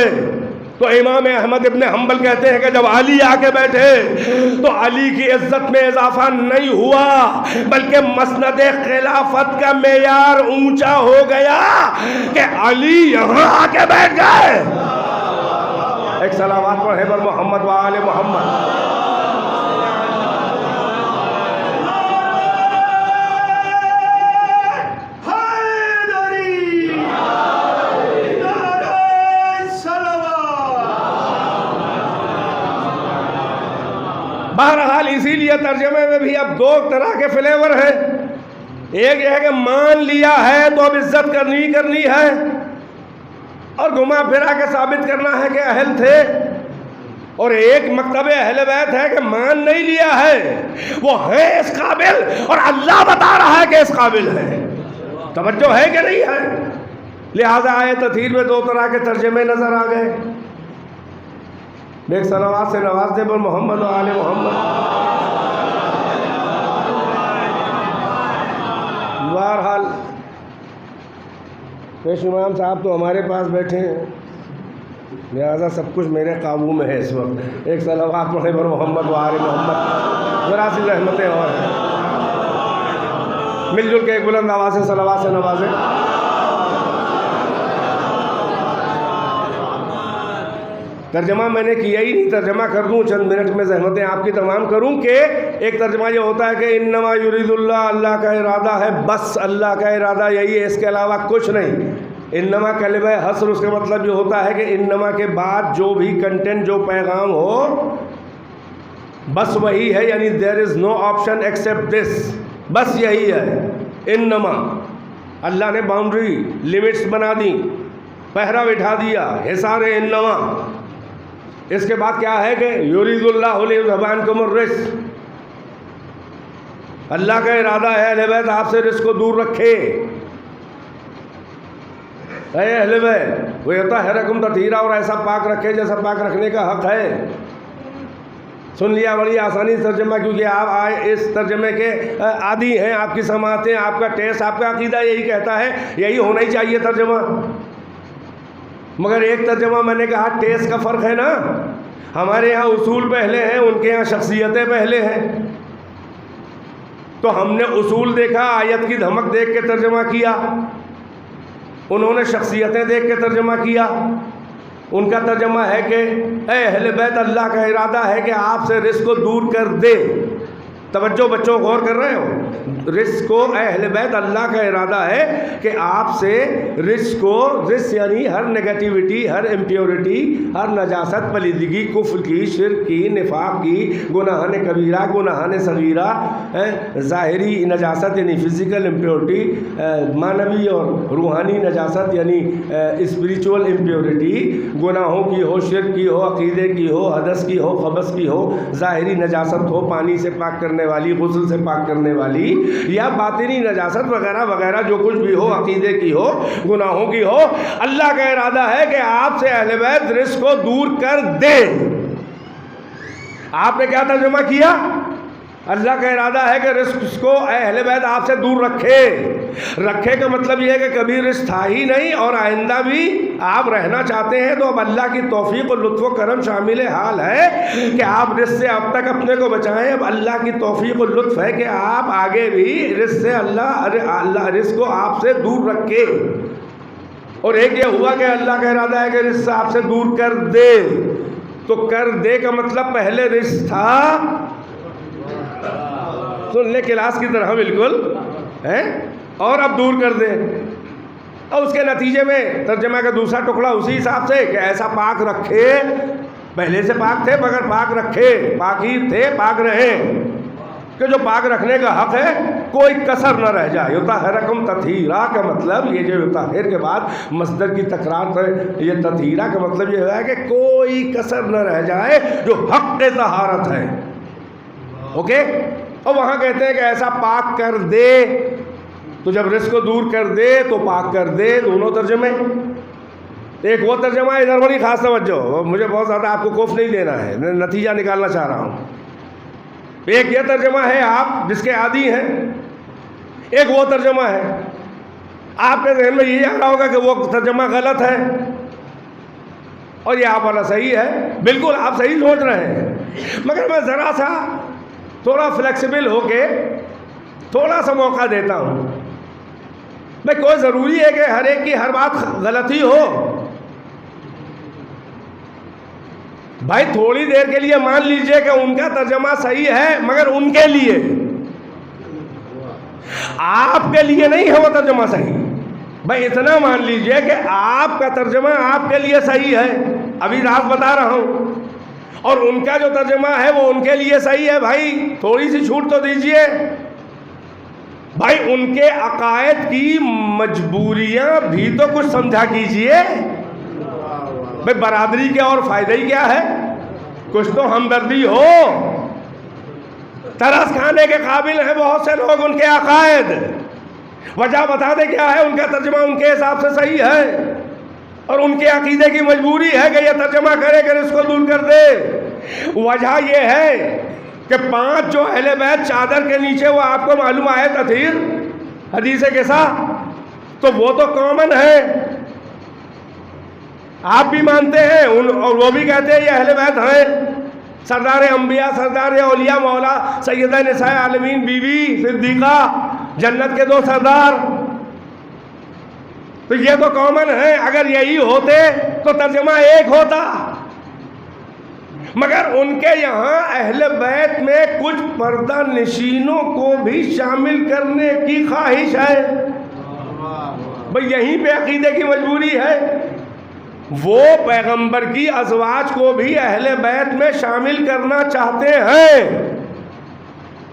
تو امام احمد ابن حنبل کہتے ہیں کہ جب علی آ کے بیٹھے تو علی کی عزت میں اضافہ نہیں ہوا، بلکہ مسند خلافت کا معیار اونچا ہو گیا کہ علی یہاں آ کے بیٹھ گئے. ایک صلوات پڑھے پر محمد و آل محمد. بہرحال اسی لیے ترجمے میں بھی اب 2 طرح کے فلیور ہیں. ایک یہ ہے کہ مان لیا ہے تو اب عزت کرنی ہے، اور گھما پھرا کے ثابت کرنا ہے کہ اہل تھے. اور ایک مکتب اہل بیت ہے کہ مان نہیں لیا ہے، وہ ہے اس قابل، اور اللہ بتا رہا ہے کہ اس قابل ہے. توجہ ہے کہ نہیں ہے؟ لہذا آئے تطہیر میں 2 طرح کے ترجمے نظر آ گئے. ایک صلوات سے نواز دے پر محمد و آل محمد. بہرحال پیش امام صاحب تو ہمارے پاس بیٹھے ہیں، لہذا سب کچھ میرے قابو میں ہے اس وقت. ایک صلوات پڑھے پر محمد و آل محمد. ذرا سی رحمتیں اور مل جل کے ایک بلند آواز سے صلوات سے نوازیں. ترجمہ میں نے کیا ہی نہیں، ترجمہ کر دوں چند منٹ میں، زحمتیں آپ کی تمام کروں کہ ایک ترجمہ یہ ہوتا ہے کہ انما یرید اللہ، اللہ کا ارادہ ہے، بس اللہ کا ارادہ یہی ہے، اس کے علاوہ کچھ نہیں۔ انما کلمہ حصر، اس کا مطلب یہ ہوتا ہے کہ انما کے بعد جو بھی کنٹینٹ، جو پیغام ہو بس وہی ہے، یعنی دیر از نو آپشن ایکسیپٹ دس، بس یہی ہے انما۔ اللہ نے باؤنڈری لیمٹس بنا دی، پہرا بٹھا دیا، حصار انما۔ اس کے بعد کیا ہے کہ یرید اللہ لیذھب عنکم الرجس، اللہ کا ارادہ ہے اہل بیت آپ سے رجس کو دور رکھے۔ اے اہل بیت ویطہرکم تطہیرا، اور ایسا پاک رکھے جیسا پاک رکھنے کا حق ہے۔ سن لیا بڑی آسانی سے ترجمہ، کیونکہ آپ اس ترجمے کے عادی ہیں، آپ کی سماعتیں، آپ کا ٹیسٹ، آپ کا عقیدہ یہی کہتا ہے، یہی ہونا ہی چاہیے ترجمہ۔ مگر ایک ترجمہ میں نے کہا ٹیسٹ کا فرق ہے نا، ہمارے یہاں اصول پہلے ہیں، ان کے یہاں شخصیتیں پہلے ہیں۔ تو ہم نے اصول دیکھا، آیت کی دھمک دیکھ کے ترجمہ کیا، انہوں نے شخصیتیں دیکھ کے ترجمہ کیا۔ ان کا ترجمہ ہے کہ اے اہل بیت اللہ کا ارادہ ہے کہ آپ سے رزق کو دور کر دے۔ توجہ بچوں، غور کر رہے ہو؟ رزق کو، اے اہل بیت اللہ کا ارادہ ہے کہ آپ سے رزق کو، رزق یعنی ہر نگیٹیوٹی، ہر امپیورٹی، ہر نجاست، پلیدگی، کفر کی، شرک کی، نفاق کی، گناہان کبیرہ، گناہان صغیرہ، ظاہری نجاست یعنی فزیکل امپیورٹی، معنوی اور روحانی نجاست یعنی اسپریچول امپیورٹی، گناہوں کی ہو، شرک کی ہو، عقیدے کی ہو، حدث کی ہو، خبث کی ہو، ظاہری نجاست ہو، پانی سے پاک کرنے والی، غسل سے پاک کرنے والی، یا باطنی نجاست وغیرہ وغیرہ جو کچھ بھی ہو، عقیدے کی ہو، گناہوں کی ہو، اللہ کا ارادہ ہے کہ آپ سے اہل بیت رزق کو دور کر دے۔ آپ نے کیا ترجمہ کیا؟ اللہ کا ارادہ ہے کہ رزق کو اہل بیت آپ سے دور رکھے۔ رکھے کا مطلب یہ ہے کہ کبھی رزق تھا ہی نہیں اور آئندہ بھی آپ رہنا چاہتے ہیں، تو اب اللہ کی توفیق اور لطف و کرم شامل حال ہے کہ آپ رزق سے اب تک اپنے کو بچائیں۔ اب اللہ کی توفیق اور لطف ہے کہ آپ آگے بھی رزق سے اللہ رزق کو آپ سے دور رکھے۔ اور ایک یہ ہوا کہ اللہ کا ارادہ ہے کہ رزق آپ سے دور کر دے، تو کر دے کا مطلب پہلے رزق تھا، سن لے کلاس کی طرح بالکل ہے، اور اب دور کر دے۔ اور اس کے نتیجے میں ترجمہ کا دوسرا ٹکڑا اسی حساب سے کہ ایسا پاک رکھے، پہلے سے پاک تھے مگر پاک رکھے، پاک ہی تھے پاک رہے، کہ جو پاک رکھنے کا حق ہے کوئی کسر نہ رہ جائے۔ یطہرکم تطہیرا کا مطلب یہ جو یطہر کے بعد مصدر کی تکرار ہے، یہ تطہیرا کا مطلب یہ ہے کہ کوئی کسر نہ رہ جائے جو حق طہارت ہے۔ اوکے، اور وہاں کہتے ہیں کہ ایسا پاک کر دے، تو جب رزق کو دور کر دے تو پاک کر دے، دونوں ترجمے۔ ایک وہ ترجمہ ہے، ادھر بڑی خاص توجہ، مجھے بہت زیادہ آپ کو خوف نہیں دینا ہے، میں نتیجہ نکالنا چاہ رہا ہوں۔ ایک یہ ترجمہ ہے آپ جس کے عادی ہیں، ایک وہ ترجمہ ہے آپ کے ذہن میں یہ آ رہا ہوگا کہ وہ ترجمہ غلط ہے اور یہ آپ والا صحیح ہے۔ بالکل آپ صحیح سوچ رہے ہیں، مگر میں ذرا سا تھوڑا فلیکسیبل ہو کے تھوڑا سا موقع دیتا ہوں۔ میں کوئی ضروری ہے کہ ہر ایک کی ہر بات غلطی ہو؟ بھائی تھوڑی دیر کے لیے مان لیجئے کہ ان کا ترجمہ صحیح ہے، مگر ان کے لیے، آپ کے لیے نہیں ہے وہ ترجمہ صحیح۔ بھائی اتنا مان لیجئے کہ آپ کا ترجمہ آپ کے لیے صحیح ہے، ابھی راز بتا رہا ہوں، اور ان کا جو ترجمہ ہے وہ ان کے لیے صحیح ہے۔ بھائی تھوڑی سی چھوٹ تو دیجئے۔ بھائی ان کے عقائد کی مجبوریاں بھی تو کچھ سمجھا کیجئے۔ بھائی برادری کے اور فائدہ ہی کیا ہے؟ کچھ تو ہمدردی ہو۔ ترس کھانے کے قابل ہیں بہت سے لوگ ان کے عقائد، وجہ بتا دے کیا ہے؟ ان کا ترجمہ ان کے حساب سے صحیح ہے، اور ان کے عقیدے کی مجبوری ہے کہ یہ ترجمہ کرے کہ اس کو دور کر دے۔ وجہ یہ ہے کہ 5 جو اہل بیت چادر کے نیچے، وہ آپ کو معلوم ہے تطہیر حدیث کے ساتھ، تو وہ تو کامن ہے، آپ بھی مانتے ہیں اور وہ بھی کہتے ہیں یہ اہل بیت ہیں، سردار انبیاء، سردار اولیاء، مولا سیدہ نساء عالمین، بی بی صدیقہ، جنت کے 2 سردار، تو یہ تو کامن ہے۔ اگر یہی ہوتے تو ترجمہ ایک ہوتا، مگر ان کے یہاں اہل بیت میں کچھ پردہ نشینوں کو بھی شامل کرنے کی خواہش ہے. بھئی یہیں پہ عقیدے کی مجبوری ہے. وہ پیغمبر کی ازواج کو بھی اہل بیت میں شامل کرنا چاہتے ہیں.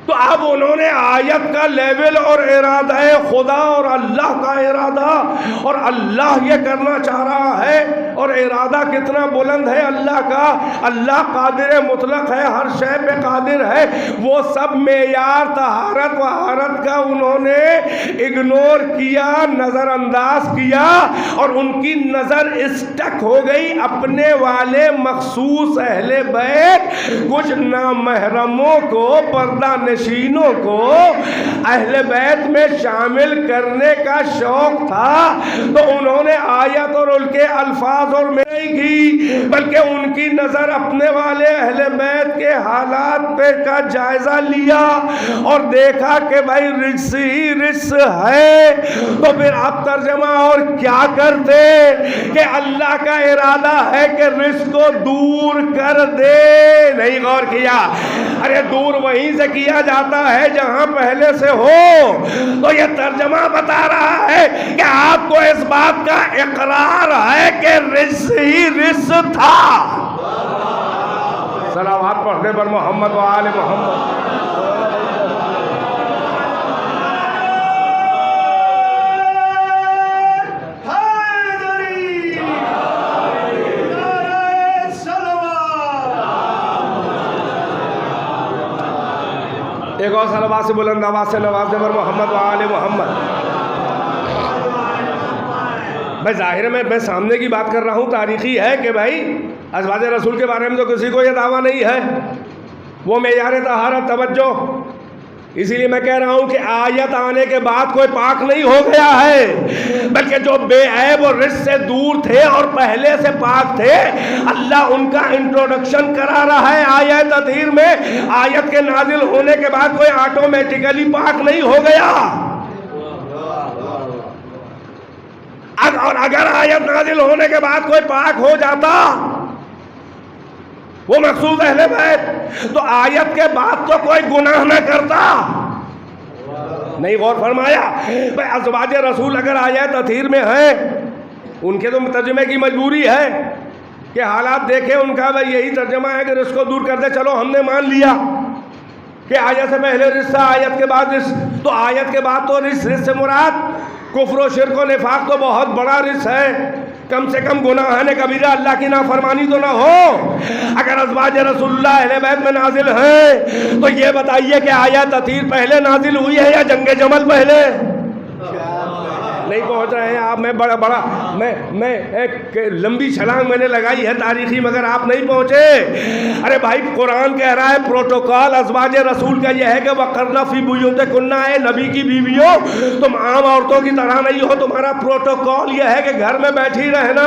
تو اب انہوں نے آیت کا لیول اور ارادہ خدا اور اللہ کا ارادہ، اور اللہ یہ کرنا چاہ رہا ہے، اور ارادہ کتنا بلند ہے اللہ کا. اللہ قادر مطلق ہے، ہر شے پہ قادر ہے. وہ سب معیار طہارت و طہارت کا انہوں نے اگنور کیا، نظر انداز کیا، اور ان کی نظر اسٹک ہو گئی اپنے والے مخصوص اہل بیت. کچھ نامحرموں کو، پردہ نشینوں کو اہل بیت میں شامل کرنے کا شوق تھا. تو انہوں نے آیت اور ان کے الفاظ اور میں نہیں کی، بلکہ ان کی نظر اپنے والے اہل بیت کے حالات پہ کا جائزہ لیا اور دیکھا کہ بھائی رجس ہی رجس ہے. تو پھر آپ ترجمہ اور کیا کرتے کہ اللہ کا ارادہ ہے کہ رجس کو دور کر دے. نہیں غور کیا؟ ارے دور وہیں سے کیا جاتا ہے جہاں پہلے سے ہو. تو یہ ترجمہ بتا رہا ہے کہ آپ کو اس بات کا اقرار ہے کہ رجس ہی رجس تھا. صلوات پڑھنے پر محمد و آل محمد. ایک اور صلوات سے بلند آواز سے نوازنے پر محمد و آل محمد. بھائی ظاہر میں سامنے کی بات کر رہا ہوں، تاریخی ہے کہ بھائی ازواج رسول کے بارے میں تو کسی کو یہ دعویٰ نہیں ہے. وہ معیار طہارت، توجہ. اسی لیے میں کہہ رہا ہوں کہ آیت آنے کے بعد کوئی پاک نہیں ہو گیا ہے، بلکہ جو بے عیب اور رجس سے دور تھے اور پہلے سے پاک تھے، اللہ ان کا انٹروڈکشن کرا رہا ہے آیت تطہیر میں. آیت کے نازل ہونے کے بعد کوئی آٹومیٹیکلی پاک نہیں ہو گیا. اور اگر آیت نازل ہونے کے بعد کوئی پاک ہو جاتا وہ مخصوص اہل بیت، تو آیت کے بعد تو کوئی گناہ نہ کرتا. نہیں غور فرمایا؟ بھئی ازواج رسول اگر آیت تطہیر میں ہیں، ان کے تو ترجمے کی مجبوری ہے کہ حالات دیکھیں ان کا. بھئی یہی ترجمہ ہے کہ رزق کو دور کر دے. چلو ہم نے مان لیا کہ آیت سے پہلے رزق تھا، آیت کے بعد رزق. تو آیت کے بعد تو رزق سے مراد کفر و شرک و نفاق تو بہت بڑا رزق ہے. کم سے کم گناہان کبیرہ، اللہ کی نافرمانی تو نہ ہو. اگر ازواج رسول اللہ اہل بیت میں نازل ہیں تو یہ بتائیے کہ آیت تطہیر پہلے نازل ہوئی ہے یا جنگ جمل پہلے؟ نہیں پہنچ رہے ہیں آپ. میں ایک لمبی چھلانگ میں نے لگائی ہے تاریخی، مگر آپ نہیں پہنچے. ارے بھائی قرآن کہہ رہا ہے پروٹوکول ازواج رسول کا یہ ہے کہ وَقَرْنَ فِي بُيُوتِكُنَّ، ہے نبی کی بیویوں تم عام عورتوں کی طرح نہیں ہو. تمہارا پروٹوکول یہ ہے کہ گھر میں بیٹھی رہنا.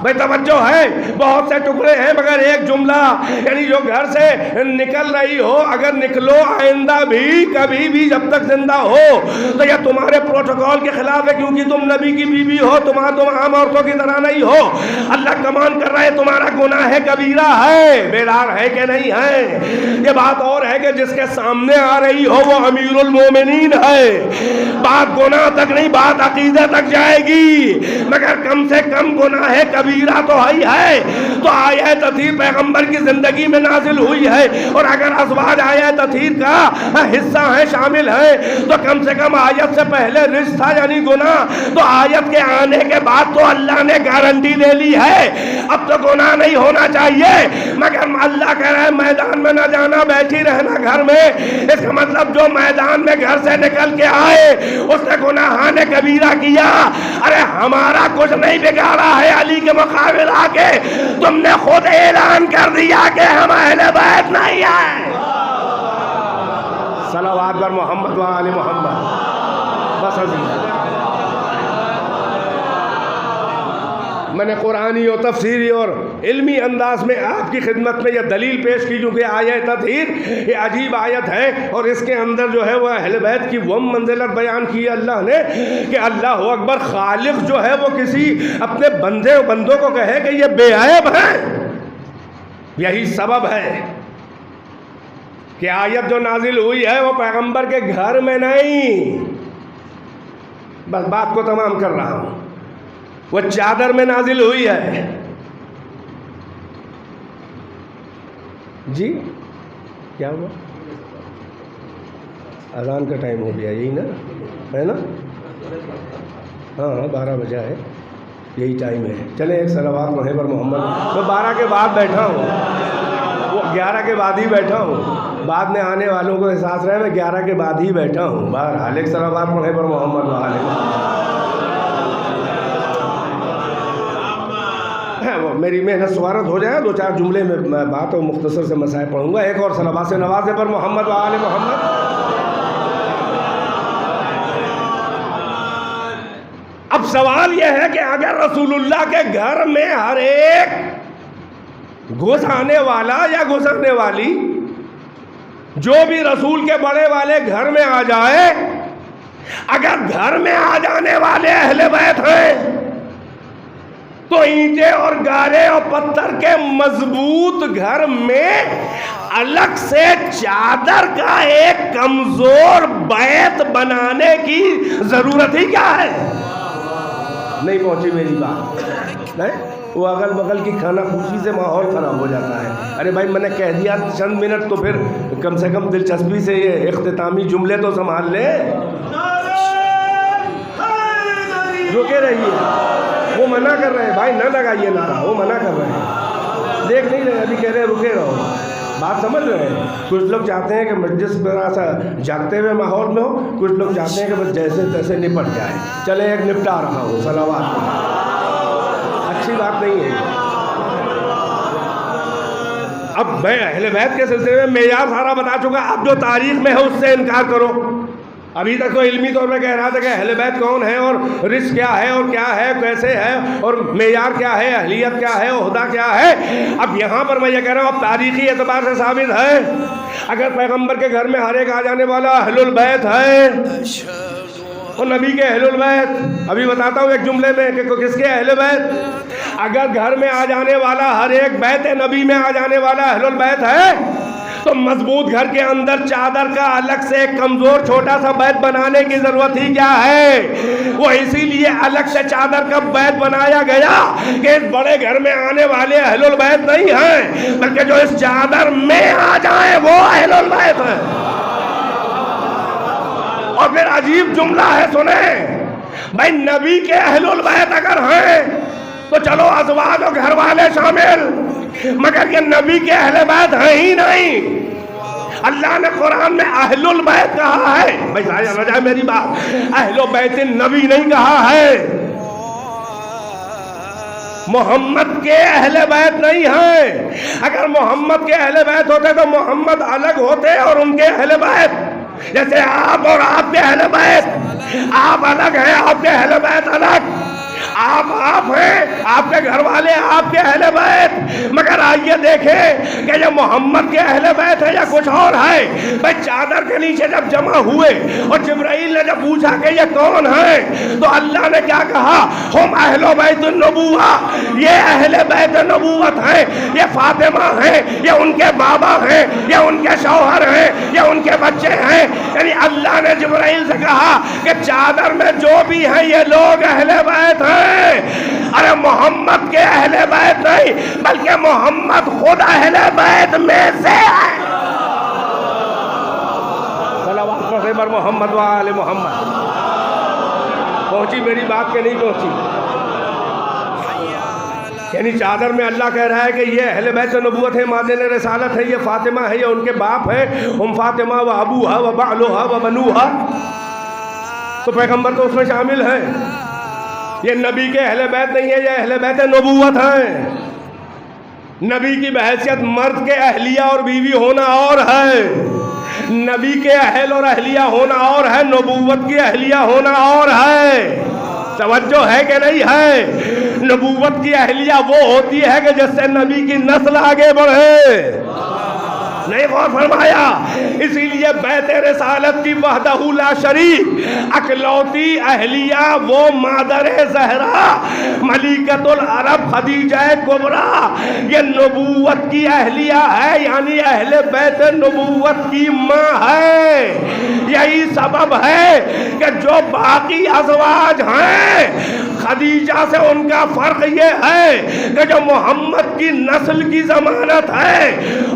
بھئی توجہ ہے، بہت سے ٹکڑے ہیں مگر ایک جملہ، یعنی جو گھر سے نکل رہی ہو، اگر نکلو آئندہ بھی کبھی بھی جب تک زندہ ہو تو یہ تمہارے پروٹوکول کے خلاف ہے، کیونکہ تم نبی کی بیوی ہو. تم عام عورتوں کی طرح نہیں ہو. اللہ کمان کر رہا ہے تمہارا گناہ ہے کبیرہ ہے. بیدار ہے کہ نہیں ہے؟ یہ بات اور ہے کہ جس کے سامنے آ رہی ہو وہ امیر المومنین ہے. بات گناہ تک نہیں، بات عقیدہ تک جائے گی، مگر کم سے کم گناہ ہے کبیرہ تو ہے. تو آیت تطہیر پیغمبر کی زندگی میں نازل ہوئی ہے، اور اگر ازواج آیت تطہیر کا حصہ ہیں، شامل ہیں، تو کم سے کم آیت سے پہلے رزق تھا یعنی گناہ. تو آیت کے آنے کے بعد تو اللہ نے گارنٹی لے لی ہے اب تو گناہ نہیں ہونا چاہیے. مگر اللہ کہہ رہا ہے میدان میں نہ جانا، بیٹھی رہنا گھر میں. اس کا مطلب جو میدان میں گھر سے نکل کے آئے اس نے گناہان کبیرہ کیا. ارے ہمارا کچھ نہیں بگاڑا ہے، علی کے مقابل آ کے تم نے خود اعلان کر دیا کہ ہم اہل بیت نہیں ہیں. صلوات بر محمد و آل محمد. بس عزیز، میں نے قرآنی اور تفسیری اور علمی انداز میں آپ کی خدمت میں یہ دلیل پیش کی، کیونکہ آیت تطہیر یہ عجیب آیت ہے، اور اس کے اندر جو ہے وہ اہل بیت کی وہ منزلت بیان کی ہے اللہ نے کہ اللہ اکبر. خالق جو ہے وہ کسی اپنے بندوں کو کہے کہ یہ بے عیب ہیں. یہی سبب ہے کہ آیت جو نازل ہوئی ہے وہ پیغمبر کے گھر میں نہیں، بس بات کو تمام کر رہا ہوں، وہ چادر میں نازل ہوئی ہے۔ جی کیا ہوا؟ اذان کا ٹائم ہو گیا، یہی نا ہے نا؟ ہاں 12 بجا ہے، یہی ٹائم ہے۔ چلیں ایک صلوات محب پر محمد۔ میں 12 کے بعد بیٹھا ہوں، وہ 11 کے بعد ہی بیٹھا ہوں، بعد میں آنے والوں کو احساس رہے میں 11 کے بعد ہی بیٹھا ہوں۔ بہرحال ایک صلوات محب پر محمد وہ میری محنت سوارت ہو جائے، 2-4 جملے میں بات اور مختصر سے مسائل پڑھوں گا۔ ایک اور صلوات سے نوازے پر محمد و آل محمد۔ اب سوال یہ ہے کہ اگر رسول اللہ کے گھر میں ہر ایک گھس آنے والا یا گھسنے والی جو بھی رسول کے بڑے والے گھر میں آ جائے، اگر گھر میں آ جانے والے اہل بیت ہیں تو اینٹیں اور گارے اور پتھر کے مضبوط گھر میں الگ سے چادر کا ایک کمزور بیت بنانے کی ضرورت ہی کیا ہے؟ نہیں پہنچی میری بات، نہیں؟ وہ اگل بغل کی کھانا خوشی سے ماحول خراب ہو جاتا ہے۔ ارے بھائی میں نے کہہ دیا چند منٹ، تو پھر کم سے کم دلچسپی سے یہ اختتامی جملے تو سنبھال لے۔ رکے رہیے، وہ منع کر رہے ہیں بھائی، نہ لگائیے نعرہ، وہ منع کر رہے ہیں، دیکھ نہیں رہے، ابھی کہہ رہے ہیں رکے رہو۔ بات سمجھ رہے ہیں؟ کچھ لوگ چاہتے ہیں کہ مجلس ذرا سا جاگتے ہوئے ماحول میں ہو، کچھ لوگ چاہتے ہیں کہ بس جیسے تیسے نپٹ جائے۔ چلے ایک نپٹا رہا ہوں، صلوات، اچھی بات نہیں ہے۔ اب میں اہل بیت کے سلسلے میں معیار سارا بتا چکا، اب جو تاریخ میں ہے اس سے انکار کرو۔ ابھی تک تو علمی طور پہ کہہ رہا تھا کہ اہل بیت کون ہے اور رزق کیا ہے اور کیا ہے، کیسے ہے اور معیار کیا ہے، اہلیت کیا ہے، عہدہ کیا ہے۔ اب یہاں پر میں یہ کہہ رہا ہوں، اب تاریخی اعتبار سے ثابت ہے، اگر پیغمبر کے گھر میں ہر ایک آ جانے والا اہل البیت ہے، اور نبی کے اہل البیت، ابھی بتاتا ہوں ایک جملے میں کہ کس کے اہل بیت، اگر گھر میں آ جانے والا ہر ایک بیت نبی میں آ جانے والا اہل البیت ہے، تو مضبوط گھر کے اندر چادر کا الگ سے ایک کمزور چھوٹا سا بیت بنانے کی ضرورت ہی کیا ہے؟ وہ اسی لیے الگ سے چادر کا بیت بنایا گیا کہ اس بڑے گھر میں آنے والے اہل البیت نہیں ہیں، بلکہ جو اس چادر میں آ جائیں وہ اہل البیت ہیں۔ اور پھر عجیب جملہ ہے، سنیں بھائی، نبی کے اہل البیت اگر ہیں تو چلو ازواج و گھر والے شامل، مگر یہ نبی کے اہل بیت ہیں ہی نہیں۔ اللہ نے قرآن میں اہل البیت کہا ہے، بھائی ضائع نہ جائے میری بات، اہل بیت نبی نہیں کہا ہے، محمد کے اہل بیت نہیں ہیں۔ اگر محمد کے اہل بیت ہوتے تو محمد الگ ہوتے اور ان کے اہل بیت، جیسے آپ اور آپ کے اہل بیت، آپ الگ ہیں، آپ کے اہل بیت الگ، آپ ہیں، آپ کے گھر والے آپ کے اہل بیت، مگر آئیے دیکھیں کہ یہ محمد کے اہل بیت ہے یا کچھ اور ہے۔ بھائی چادر کے نیچے جب جمع ہوئے اور جبرائیل نے جب پوچھا کہ یہ کون ہے، تو اللہ نے کیا کہا؟ ہم اہل بیت النبوہ، یہ اہل بیت نبوت ہیں، یہ فاطمہ ہیں، یہ ان کے بابا ہیں، یہ ان کے شوہر ہیں، یہ ان کے بچے ہیں۔ یعنی اللہ نے جبرائیل سے کہا کہ چادر میں جو بھی ہیں یہ لوگ اہل بیت ہیں۔ ارے محمد کے اہل بیت نہیں، بلکہ محمد خود اہل بیت میں سے ہے۔ صلوات پر محمد و آل محمد۔ پہنچی میری بات کہ نہیں پہنچی؟ یعنی چادر میں اللہ کہہ رہا ہے کہ یہ اہل بیت نبوت ہے، مادن رسالت ہے، یہ فاطمہ ہے، یہ ان کے باپ ہے، ہم فاطمہ و ابوہا و بعلوہا و بنوہا، تو پیغمبر تو اس میں شامل ہے۔ یہ نبی کے اہل بیت نہیں ہے، یہ اہل بیت نبوت ہیں۔ نبی کی بحیثیت مرد کے اہلیہ اور بیوی ہونا اور ہے، نبی کے اہل اور اہلیہ ہونا اور ہے، نبوت کی اہلیہ ہونا اور ہے۔ توجہ ہے کہ نہیں ہے؟ نبوت کی اہلیہ وہ ہوتی ہے کہ جس سے نبی کی نسل آگے بڑھے، نہیں غور فرمایا؟ اسی لیے بیت رسالت کی وحدہ لا شریک اکلوتی اہلیہ وہ مادر زہرا ملکہ ملکۃ العرب خدیجہ کبریٰ یہ نبوت کی اہلیہ ہے، یعنی اہل بیت نبوت کی ماں ہے۔ یہی سبب ہے کہ جو باقی ازواج ہیں خدیجہ سے ان کا فرق یہ ہے کہ جو محمد کی نسل کی ضمانت ہے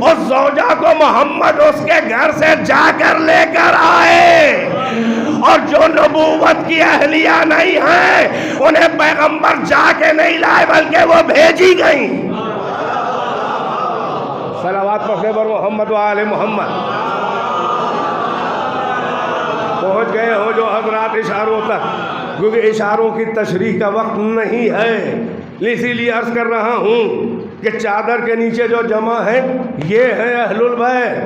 اس زوجہ کو محمد اس کے گھر سے جا کر لے کر آئے، اور جو نبوت کی اہلیہ نہیں ہیں انہیں پیغمبر جا کے نہیں لائے بلکہ وہ بھیجی گئیں۔ صلوات پڑھنے پر محمد و آل محمد۔ پہنچ گئے ہو جو حضرات اشاروں تک، کیونکہ اشاروں کی تشریح کا وقت نہیں ہے، اسی لیے عرض کر رہا ہوں کہ چادر کے نیچے جو جمع ہے یہ ہے اہل البیت،